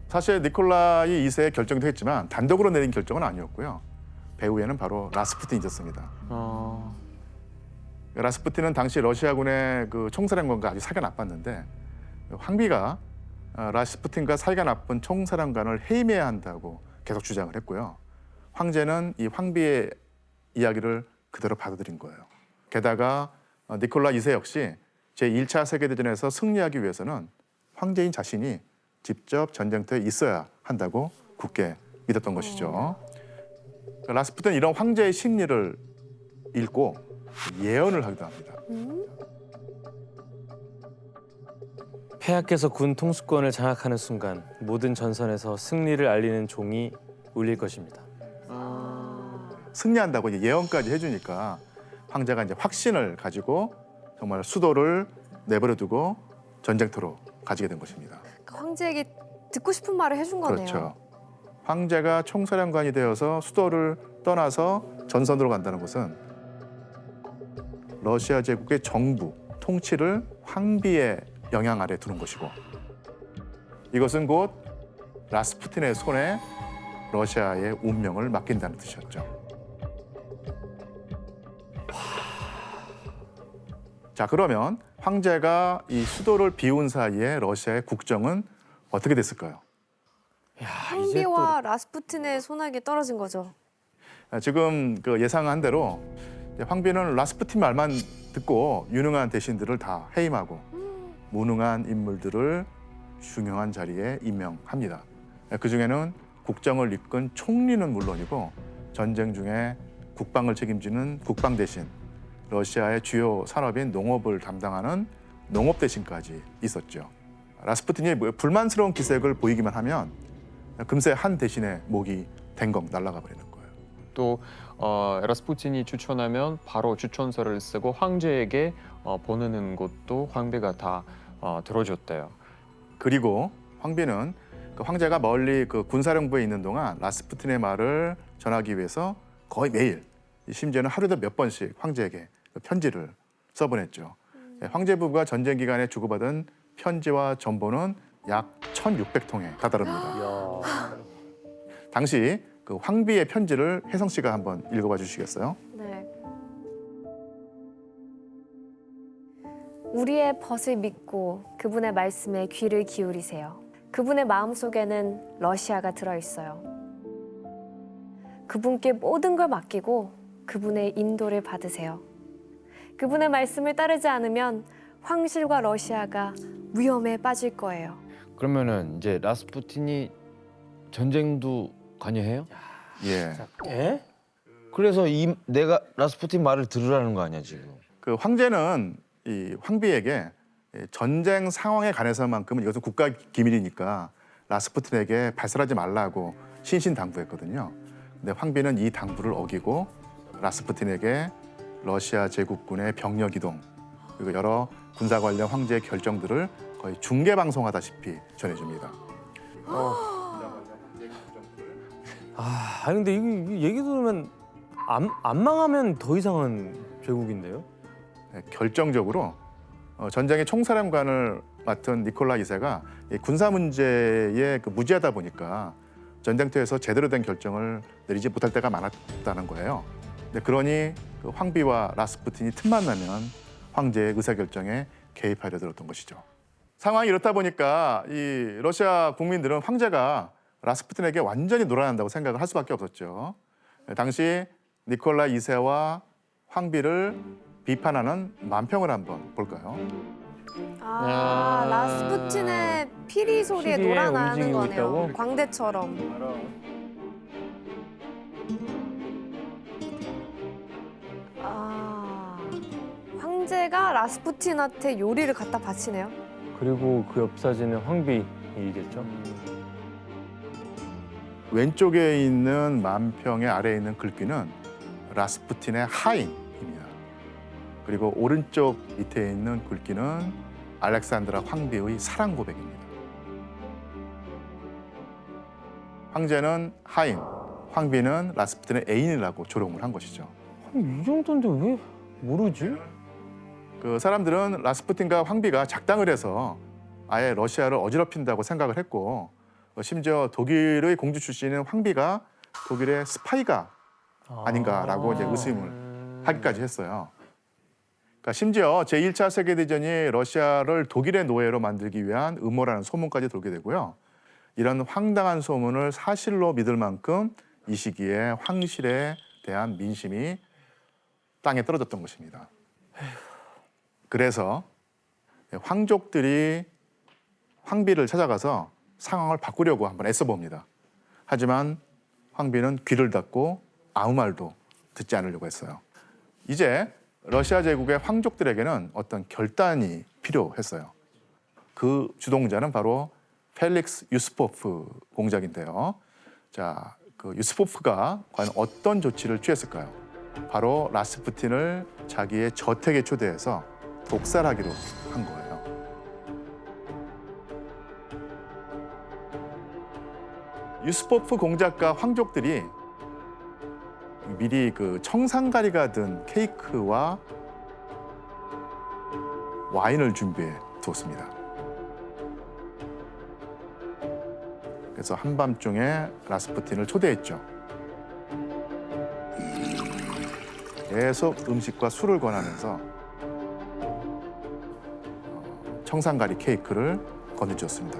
사실 니콜라이 2세의 결정도 했지만 단독으로 내린 결정은 아니었고요. 배후에는 바로 라스푸틴이 있었습니다. 라스푸틴은 당시 러시아군의 그 총사령관과 아주 사이가 나빴는데 황비가 라스푸틴과 사이가 나쁜 총사령관을 해임해야 한다고 계속 주장을 했고요. 황제는 이 황비의 이야기를 그대로 받아들인 거예요. 게다가 니콜라 2세 역시 제1차 세계대전에서 승리하기 위해서는 황제인 자신이 직접 전쟁터에 있어야 한다고 굳게 믿었던 것이죠. 라스푸틴은 이런 황제의 심리를 읽고 예언을 하기도 합니다. 폐하께서 군 통수권을 장악하는 순간 모든 전선에서 승리를 알리는 종이 울릴 것입니다. 승리한다고 이제 예언까지 해주니까 황제가 이제 확신을 가지고 정말 수도를 내버려두고 전쟁터로 가지게 된 것입니다. 황제에게 듣고 싶은 말을 해준 거네요. 그렇죠. 황제가 총사령관이 되어서 수도를 떠나서 전선으로 간다는 것은 러시아 제국의 정부, 통치를 황비의 영향 아래 두는 것이고 이것은 곧 라스푸틴의 손에 러시아의 운명을 맡긴다는 뜻이었죠. 자, 그러면 황제가 이 수도를 비운 사이에 러시아의 국정은 어떻게 됐을까요? 황비와 라스푸틴의 손아귀에 떨어진 거죠. 지금 그 예상한 대로 황비는 라스푸틴 말만 듣고 유능한 대신들을 다 해임하고 무능한 인물들을 중요한 자리에 임명합니다. 그중에는 국정을 이끈 총리는 물론이고 전쟁 중에 국방을 책임지는 국방 대신, 러시아의 주요 산업인 농업을 담당하는 농업 대신까지 있었죠. 라스푸틴이 불만스러운 기색을 보이기만 하면 금세 한 대신의 목이 댕검 날아가 버리는 거예요. 또 라스푸틴이 추천하면 바로 추천서를 쓰고 황제에게 보내는 것도 황비가 다 들어줬대요. 그리고 황비는 그 황제가 멀리 그 군사령부에 있는 동안 라스푸틴의 말을 전하기 위해서 거의 매일, 심지어는 하루에도 몇 번씩 황제에게 편지를 써보냈죠. 황제 부부가 전쟁 기간에 주고받은 편지와 전보는 약 1,600통에 다다릅니다. 당시 그 황비의 편지를 혜성 씨가 한번 읽어봐 주시겠어요? 네. 우리의 벗을 믿고 그분의 말씀에 귀를 기울이세요. 그분의 마음속에는 러시아가 들어있어요. 그분께 모든 걸 맡기고 그분의 인도를 받으세요. 그분의 말씀을 따르지 않으면 황실과 러시아가 위험에 빠질 거예요. 그러면은 이제 라스푸틴이 전쟁도 관여해요? 예. 에? 그래서 내가 라스푸틴 말을 들으라는 거 아니야 지금? 그 황제는 이 황비에게 전쟁 상황에 관해서만큼은 이것은 국가 기밀이니까 라스푸틴에게 발설하지 말라고 신신당부했거든요. 근데 황비는 이 당부를 어기고 라스푸틴에게 러시아 제국군의 병력 이동 그리고 여러 군사 관련 황제의 결정들을 거의 중계 방송하다시피 전해줍니다. 아니 근데 이 얘기 들으면 안 망하면 더 이상한 제국인데요? 네, 결정적으로 전쟁의 총사령관을 맡은 니콜라 2세가 이 군사 문제에 무지하다 보니까 전쟁터에서 제대로 된 결정을 내리지 못할 때가 많았다는 거예요. 근데 그러니 그 황비와 라스푸틴이 틈만 나면 황제의 의사결정에 개입하려 들었던 것이죠. 상황이 이렇다 보니까 이 러시아 국민들은 황제가 라스푸틴에게 완전히 놀아난다고 생각을 할 수밖에 없었죠. 당시 니콜라 2세와 황비를 비판하는 만평을 한번 볼까요? 아, 라스푸틴의 피리 소리에 피리에 놀아나는 움직이고 거네요. 있다고? 광대처럼. 아, 황제가 라스푸틴한테 요리를 갖다 바치네요. 그리고 그 옆 사진은 황비이겠죠? 왼쪽에 있는 만평의 아래에 있는 글귀는 라스푸틴의 하인입니다. 그리고 오른쪽 밑에 있는 글귀는 알렉산드라 황비의 사랑 고백입니다. 황제는 하인, 황비는 라스푸틴의 애인이라고 조롱을 한 것이죠. 아니, 이 정도인데 왜 모르지? 그 사람들은 라스푸틴과 황비가 작당을 해서 아예 러시아를 어지럽힌다고 생각을 했고 심지어 독일의 공주 출신인 황비가 독일의 스파이가 아닌가라고 이제 의심을 하기까지 했어요. 그러니까 심지어 제1차 세계대전이 러시아를 독일의 노예로 만들기 위한 음모라는 소문까지 돌게 되고요. 이런 황당한 소문을 사실로 믿을 만큼 이 시기에 황실에 대한 민심이 땅에 떨어졌던 것입니다. 그래서 황족들이 황비를 찾아가서 상황을 바꾸려고 한번 애써봅니다. 하지만 황비는 귀를 닫고 아무 말도 듣지 않으려고 했어요. 이제 러시아 제국의 황족들에게는 어떤 결단이 필요했어요. 그 주동자는 바로 펠릭스 유스포프 공작인데요. 자, 그 유스포프가 과연 어떤 조치를 취했을까요? 바로 라스푸틴을 자기의 저택에 초대해서 독살하기로 한 거예요. 유스포프 공작과 황족들이 미리 그 청산가리가 든 케이크와 와인을 준비해 두었습니다. 그래서 한밤중에 라스푸틴을 초대했죠. 계속 음식과 술을 권하면서 청산가리 케이크를 건네주었습니다.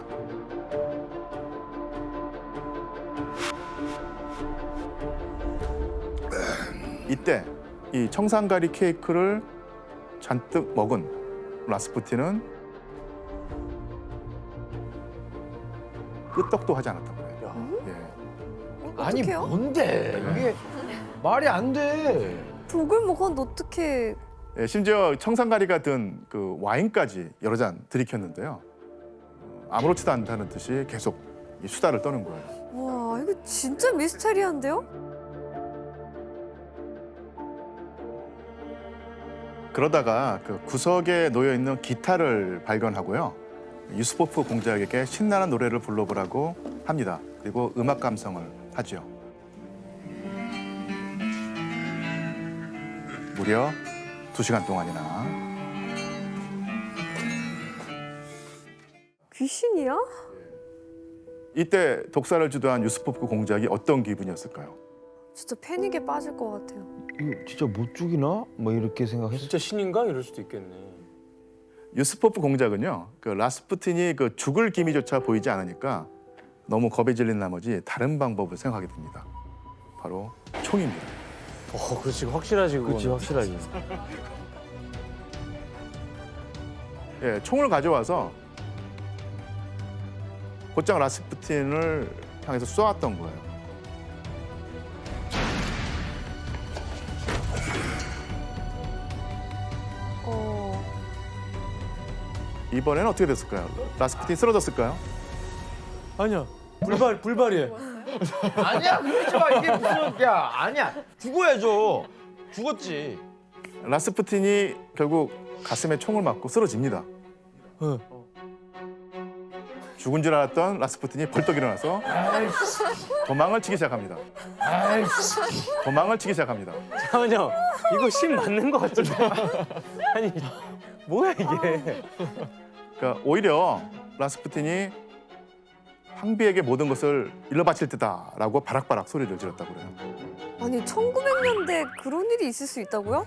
이때 이 청산가리 케이크를 잔뜩 먹은 라스푸틴은 끄떡도 하지 않았던 거예요. 예. 아니 어떡해요? 뭔데 이게 말이 안 돼. 독을 먹었는데 어떻게 예, 심지어 청산가리가 든 그 와인까지 여러 잔 들이켰는데요. 아무렇지도 않다는 듯이 계속 이 수다를 떠는 거예요. 와, 이거 진짜 미스테리한데요? 그러다가 그 구석에 놓여 있는 기타를 발견하고요. 유스포프 공작에게 신나는 노래를 불러보라고 합니다. 그리고 음악 감상을 하죠. 무려 2시간 동안이나. 귀신이야? 이때 독사를 주도한 유스포프 공작이 어떤 기분이었을까요? 진짜 패닉에 빠질 것 같아요. 이거 진짜 못 죽이나? 뭐 이렇게 생각했어. 진짜 신인가? 이럴 수도 있겠네. 유스포프 공작은요, 그 라스푸틴이 그 죽을 기미조차 보이지 않으니까 너무 겁에 질린 나머지 다른 방법을 생각하게 됩니다. 바로 총입니다. 그렇지 확실하지 그거. 그렇지 확실하지. 예, 총을 가져와서 곧장 라스푸틴을 향해서 쏘았던 거예요. 이번에는 어떻게 됐을까요? 라스푸틴이 쓰러졌을까요? 아니야. 불발이에요. 아니야, 그러지 마. 이게 무슨 야 아니야. 죽어야죠. 죽었지. 라스푸틴이 결국 가슴에 총을 맞고 쓰러집니다. 응. 죽은 줄 알았던 라스푸틴이 벌떡 일어나서 도망을 치기 시작합니다. 도망을 치기 시작합니다. 잠깐만요. 이거 심 맞는 것 같은데. 아니 뭐야 이게? 그러니까 오히려 라스푸틴이 황비에게 모든 것을 일러바칠 때다라고 바락바락 소리를 질렀다고 그래요. 아니 1900년대 그런 일이 있을 수 있다고요?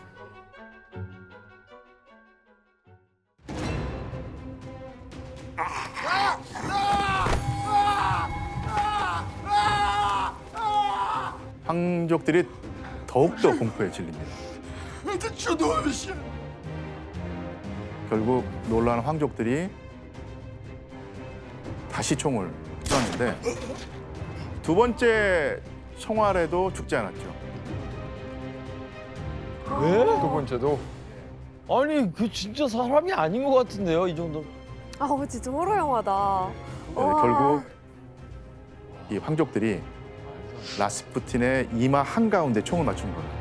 황족들이 더욱더 공포에 질립니다. 결국 놀라는 황족들이 다시 총을 쐈는데 두 번째 총알에도 죽지 않았죠. 왜? 두 번째도 아니 그 진짜 사람이 아닌 것 같은데요, 이 정도. 아 진짜 호러 영화다. 네, 결국 이 황족들이 라스푸틴의 이마 한가운데 총을 맞춘 거예요.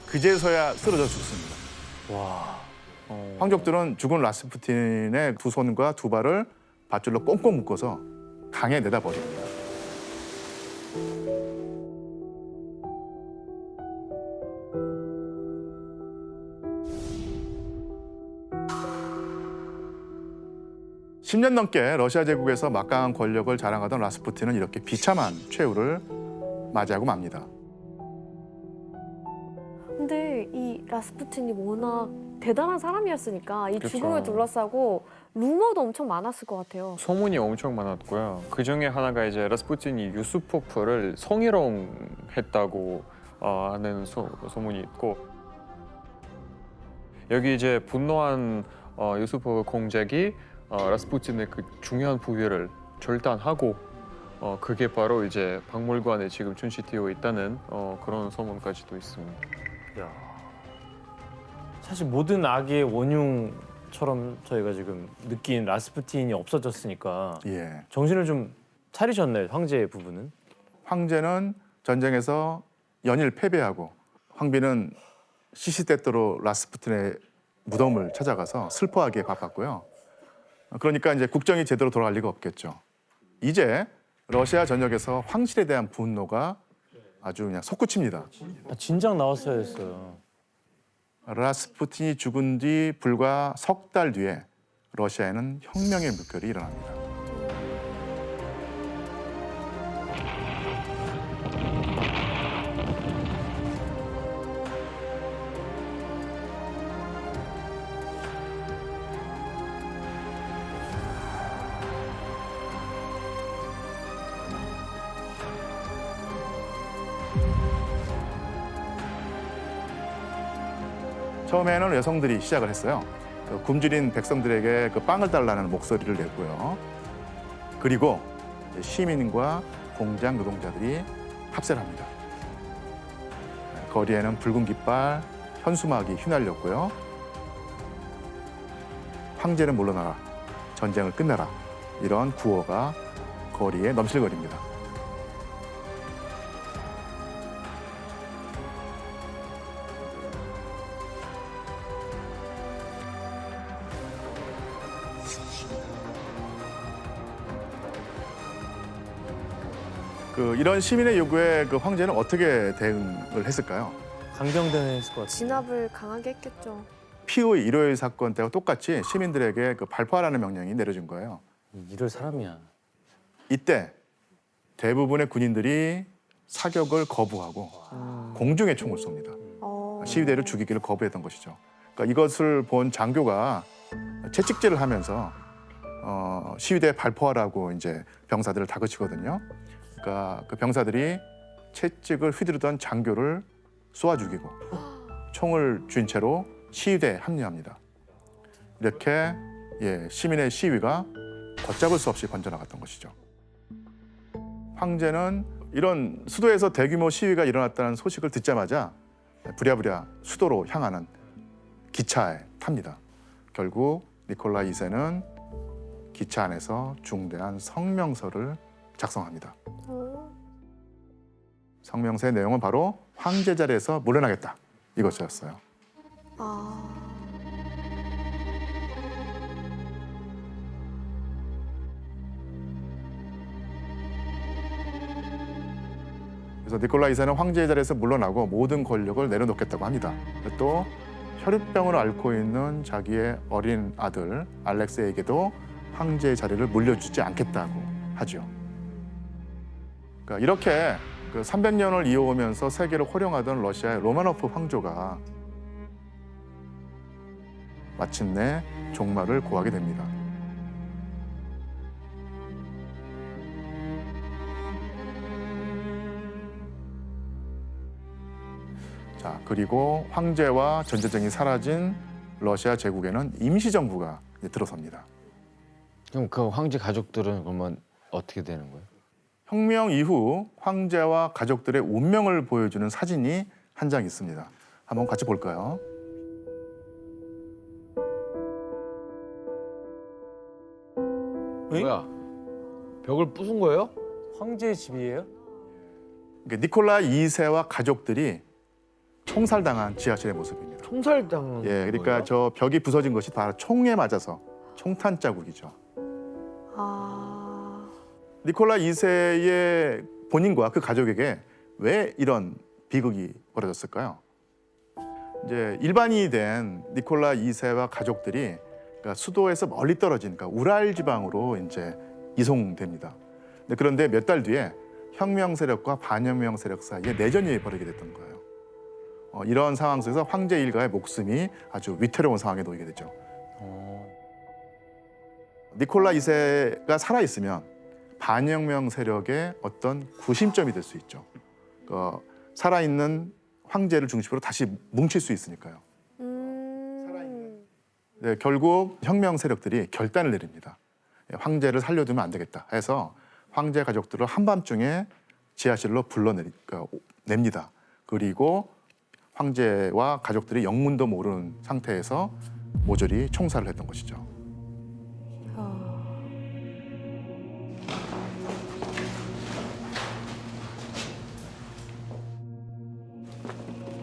그제서야 쓰러져 죽습니다. 와. 황족들은 죽은 라스푸틴의 두 손과 두 발을 밧줄로 꽁꽁 묶어서 강에 내다 버립니다. (10년) 넘게 러시아 제국에서 막강한 권력을 자랑하던 라스푸틴은 이렇게 비참한 최후를 맞이하고 맙니다. 근데 이 라스푸틴이 워낙 대단한 사람이었으니까 이 그쵸. 죽음을 둘러싸고 루머도 엄청 많았을 것 같아요. 소문이 엄청 많았고요. 그 중에 하나가 이제 라스푸틴이 유수포프를 성희롱했다고 하는 소문이 있고, 여기 이제 분노한 유수포프 공작이 라스푸틴의 그 중요한 부위를 절단하고 그게 바로 이제 박물관에 지금 전시되어 있다는 그런 소문까지도 있습니다. 야. 사실 모든 악의 원흉처럼 저희가 지금 느낀 라스푸틴이 없어졌으니까 예. 정신을 좀 차리셨네요, 황제 부부는. 황제는 전쟁에서 연일 패배하고 황비는 시시때때로 라스푸틴의 무덤을 찾아가서 슬퍼하기에 바빴고요. 그러니까 이제 국정이 제대로 돌아갈 리가 없겠죠. 이제 러시아 전역에서 황실에 대한 분노가 아주 그냥 솟구칩니다. 진작 나왔어야 했어요. 라스푸틴이 죽은 뒤 불과 석 달 뒤에 러시아에는 혁명의 물결이 일어납니다. 처음에는 여성들이 시작을 했어요. 굶주린 백성들에게 그 빵을 달라는 목소리를 냈고요. 그리고 시민과 공장 노동자들이 합세를 합니다. 거리에는 붉은 깃발, 현수막이 휘날렸고요. 황제는 물러나라, 전쟁을 끝내라, 이런 구호가 거리에 넘실거립니다. 이런 시민의 요구에 그 황제는 어떻게 대응을 했을까요? 강경대응했을 것 같아요. 진압을 강하게 했겠죠. 피의 일요일 사건 때와 똑같이 시민들에게 그 발포하라는 명령이 내려진 거예요. 이럴 사람이야. 이때 대부분의 군인들이 사격을 거부하고 공중에 총을 쏩니다. 시위대를 죽이기를 거부했던 것이죠. 그러니까 이것을 본 장교가 채찍질을 하면서 시위대에 발포하라고 이제 병사들을 다그치거든요. 그러니까 그 병사들이 채찍을 휘두르던 장교를 쏘아 죽이고 총을 쥔 채로 시위대에 합류합니다. 이렇게 시민의 시위가 걷잡을 수 없이 번져나갔던 것이죠. 황제는 이런 수도에서 대규모 시위가 일어났다는 소식을 듣자마자 부랴부랴 수도로 향하는 기차에 탑니다. 결국 니콜라 2세는 기차 안에서 중대한 성명서를 작성합니다. 성명서의 내용은 바로 황제 자리에서 물러나겠다 이것이었어요. 그래서 니콜라 2세는 황제의 자리에서 물러나고 모든 권력을 내려놓겠다고 합니다. 또 혈유병을 앓고 있는 자기의 어린 아들 알렉세이에게도 황제의 자리를 물려주지 않겠다고 하죠. 그러니까 이렇게 그 300년을 이어오면서 세계를 호령하던 러시아의 로마노프 황조가 마침내 종말을 고하게 됩니다. 자, 그리고 황제와 전제정이 사라진 러시아 제국에는 임시정부가 들어섭니다. 그럼 그 황제 가족들은 그러면 어떻게 되는 거예요? 혁명 이후 황제와 가족들의 운명을 보여주는 사진이 한 장 있습니다. 한번 같이 볼까요? 뭐야? 벽을 부순 거예요? 황제의 집이에요? 그러니까 니콜라 2세와 가족들이 총살당한 지하실의 모습입니다. 총살당한 그러니까 거예요? 저 벽이 부서진 것이 바로 총에 맞아서 총탄 자국이죠. 니콜라 2세의 본인과 그 가족에게 왜 이런 비극이 벌어졌을까요? 이제 일반인이 된 니콜라 2세와 가족들이 그러니까 수도에서 멀리 떨어진 그러니까 우랄 지방으로 이제 이송됩니다. 그런데 몇 달 뒤에 혁명 세력과 반혁명 세력 사이에 내전이 벌어지게 됐던 거예요. 이런 상황 속에서 황제 일가의 목숨이 아주 위태로운 상황에 놓이게 되죠. 니콜라 2세가 살아 있으면 반혁명 세력의 어떤 구심점이 될 수 있죠. 살아있는 황제를 중심으로 다시 뭉칠 수 있으니까요. 결국 혁명 세력들이 결단을 내립니다. 황제를 살려두면 안 되겠다 해서 황제 가족들을 한밤중에 지하실로 불러냅니다. 그리고 황제와 가족들이 영문도 모르는 상태에서 모조리 총살을 했던 것이죠.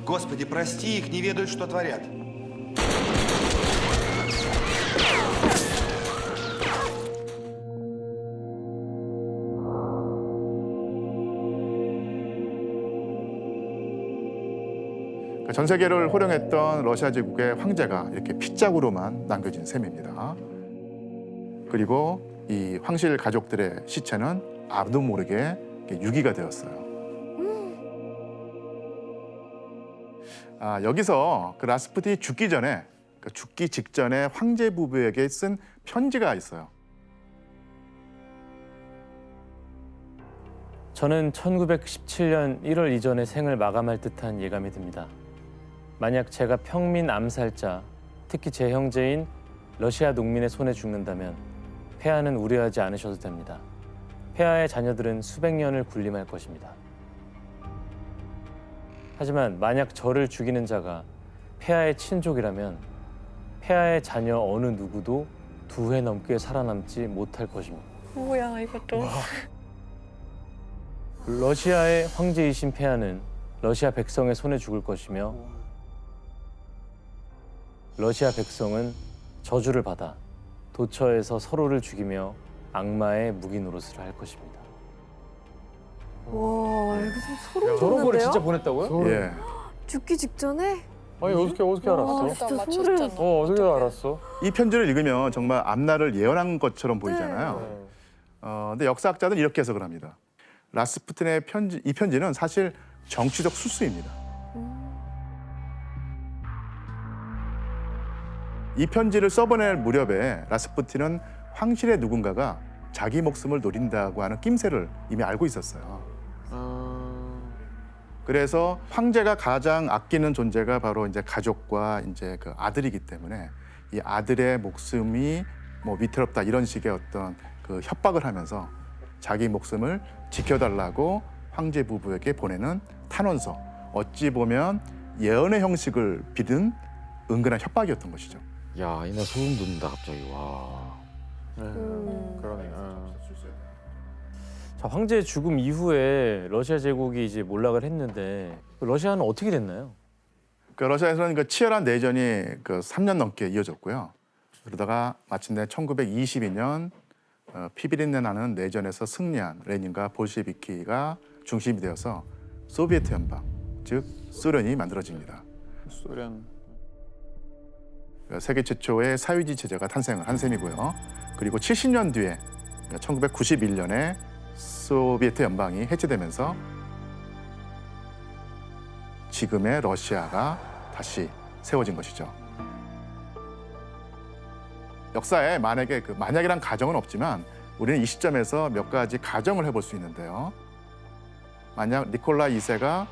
Господи, прости их, не ведают, что творят. 전 세계를 호령했던 러시아 제국의 황제가 이렇게 핏자국으로만 남겨진 셈입니다. 그리고 이 황실 가족들의 시체는 아무도 모르게 유기가 되었어요. 여기서 그 라스푸틴이 죽기 전에, 죽기 직전에 황제 부부에게 쓴 편지가 있어요. 저는 1917년 1월 이전의 생을 마감할 듯한 예감이 듭니다. 만약 제가 평민 암살자, 특히 제 형제인 러시아 농민의 손에 죽는다면 폐하는 우려하지 않으셔도 됩니다. 폐하의 자녀들은 수백 년을 군림할 것입니다. 하지만 만약 저를 죽이는 자가 폐하의 친족이라면 폐하의 자녀 어느 누구도 2해 넘게 살아남지 못할 것입니다. 뭐야 이것도. 러시아의 황제이신 폐하는 러시아 백성의 손에 죽을 것이며 러시아 백성은 저주를 받아 도처에서 서로를 죽이며 악마의 무기 노릇을 할 것입니다. 와, 이거 좀 소름 저런 거를 진짜 돋는데요? 보냈다고요? 예. 죽기 직전에? 아니 어떻게 알았어? 진짜 소름. 어떻게 알았어? 이 편지를 읽으면 정말 앞날을 예언한 것처럼 보이잖아요. 근데 역사학자들은 이렇게 해석을 합니다. 라스푸틴의 편지, 이 편지는 사실 정치적 수수입니다. 이 편지를 써보낼 무렵에 라스푸틴은 황실의 누군가가 자기 목숨을 노린다고 하는 낌새를 이미 알고 있었어요. 그래서 황제가 가장 아끼는 존재가 바로 이제 가족과 이제 그 아들이기 때문에 이 아들의 목숨이 뭐 위태롭다 이런 식의 어떤 그 협박을 하면서 자기 목숨을 지켜달라고 황제 부부에게 보내는 탄원서. 어찌 보면 예언의 형식을 빚은 은근한 협박이었던 것이죠. 야, 이날 소름 돋는다 갑자기. 와. 그러네요. 자, 황제의 죽음 이후에 러시아 제국이 이제 몰락을 했는데 러시아는 어떻게 됐나요? 그 러시아에서는 그 치열한 내전이 그 3년 넘게 이어졌고요. 그러다가 마침내 1922년 피비린내 나는 내전에서 승리한 레닌과 볼셰비키가 중심이 되어서 소비에트 연방, 즉 소련이 만들어집니다. 소련. 세계 최초의 사회주의 체제가 탄생을 한 셈이고요. 그리고 70년 뒤에 1991년에 소비에트 연방이 해체되면서 지금의 러시아가 다시 세워진 것이죠. 역사에 만약에 그 만약이란 가정은 없지만 우리는 이 시점에서 몇 가지 가정을 해볼 수 있는데요. 만약 니콜라 2세가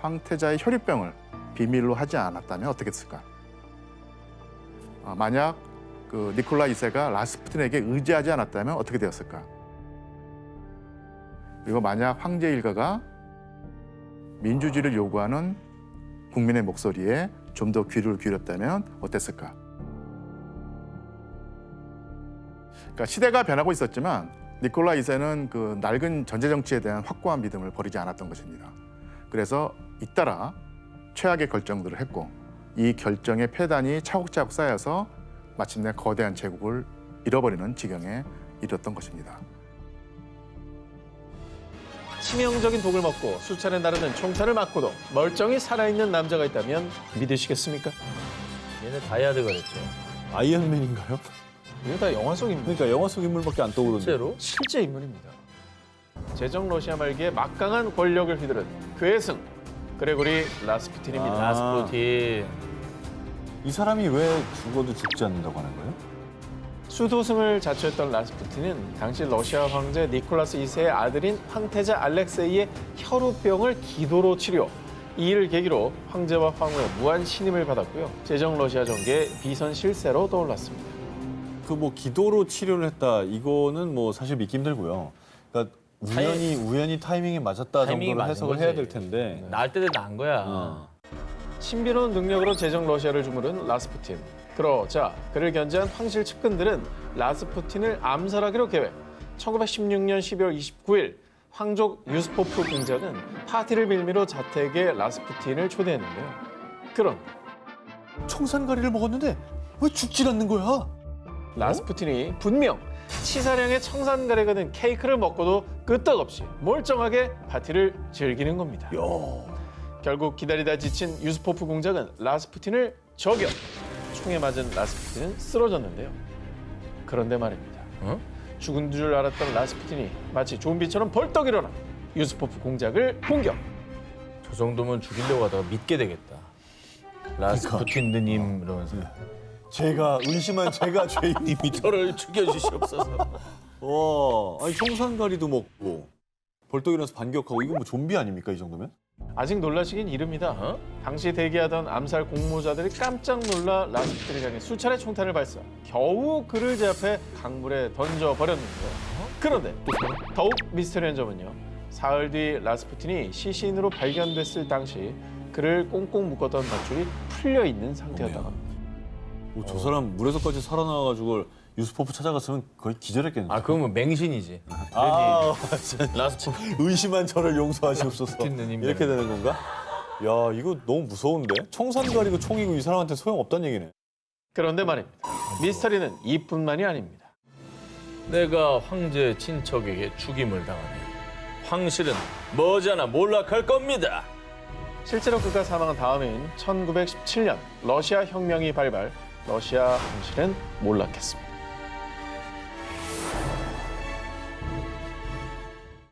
황태자의 혈유병을 비밀로 하지 않았다면 어떻게 됐을까? 만약 그 니콜라 2세가 라스푸틴에게 의지하지 않았다면 어떻게 되었을까? 그리고 만약 황제 일가가 민주주의를 요구하는 국민의 목소리에 좀 더 귀를 기울였다면 어땠을까? 그러니까 시대가 변하고 있었지만 니콜라 2세는 그 낡은 전제 정치에 대한 확고한 믿음을 버리지 않았던 것입니다. 그래서 잇따라 최악의 결정들을 했고 이 결정의 폐단이 차곡차곡 쌓여서 마침내 거대한 제국을 잃어버리는 지경에 이르렀던 것입니다. 치명적인 독을 먹고 수차례 나르는 총탄을 맞고도 멀쩡히 살아있는 남자가 있다면 믿으시겠습니까? 얘네 다이아드가 됐죠. 아이언맨인가요? 이거 다 영화 속 인물. 그러니까 영화 속 인물밖에 안 떠오르는데. 실제로? 실제 인물입니다. 제정 러시아 말기에 막강한 권력을 휘두른 그의 승, 그레고리 라스푸틴입니다. 아. 라스푸틴. 이 사람이 왜 죽어도 죽지 않는다고 하는 거예요? 수도승을 자처했던 라스푸틴은 당시 러시아 황제 니콜라스 2세의 아들인 황태자 알렉세이의 혈우병을 기도로 치료. 이 일을 계기로 황제와 황후의 무한 신임을 받았고요. 제정 러시아 정계의 비선 실세로 떠올랐습니다. 그 뭐 기도로 치료를 했다 이거는 뭐 사실 믿기 힘들고요. 그러니까 우연히 타이밍이 맞았다 타이밍이 정도로 맞은 해석을 거지. 해야 될 텐데. 나을 때도 난 거야. 신비로운 능력으로 제정 러시아를 주무른 라스푸틴. 그러자 그를 견제한 황실 측근들은 라스푸틴을 암살하기로 계획. 1916년 12월 29일 황족 유스포프 공작은 파티를 빌미로 자택에 라스푸틴을 초대했는데요. 그런데 청산가리를 먹었는데 왜 죽질 않는 거야? 라스푸틴이 분명 치사량의 청산가래가 든 케이크를 먹고도 끄떡없이 멀쩡하게 파티를 즐기는 겁니다. 결국 기다리다 지친 유스포프 공작은 라스푸틴을 저격. 총에 맞은 라스푸틴은 쓰러졌는데요. 그런데 말입니다. 죽은 줄 알았던 라스푸틴이 마치 좀비처럼 벌떡 일어나 유스포프 공작을 공격. 저 정도면 죽이려고 하다가 믿게 되겠다. 라스푸틴님 이러면서 제가 의심한 제가 죄인입니다. 저를 죽여주시옵소서. 와, 아니 청산가리도 먹고 벌떡 일어나서 반격하고 이거 뭐 좀비 아닙니까 이 정도면? 아직 놀라시긴 이릅니다. 당시 대기하던 암살 공모자들이 깜짝 놀라 라스푸틴을 향해 수차례 총탄을 발사. 겨우 그를 제압해 강물에 던져버렸는데요. 그런데 더욱 미스터리한 점은요. 사흘 뒤 라스푸틴이 시신으로 발견됐을 당시 그를 꽁꽁 묶었던 밧줄이 풀려있는 상태였다고 합니다. 저 사람 물에서까지 살아나와가지고 유스포프 찾아갔으면 거의 기절했겠는데. 아, 그건 뭐 맹신이지. 라스푸틴. 의심한 저를 용서하시옵소서. 누님. 이렇게 되는 건가? 야, 이거 너무 무서운데? 청산가리고 총이고 이 사람한테 소용없다는 얘기네. 그런데 말입니다. 미스터리는 이뿐만이 아닙니다. 내가 황제 친척에게 죽임을 당하면 황실은 머지않아 몰락할 겁니다. 실제로 그가 사망한 다음인 1917년 러시아 혁명이 발발, 러시아 황실은 몰락했습니다.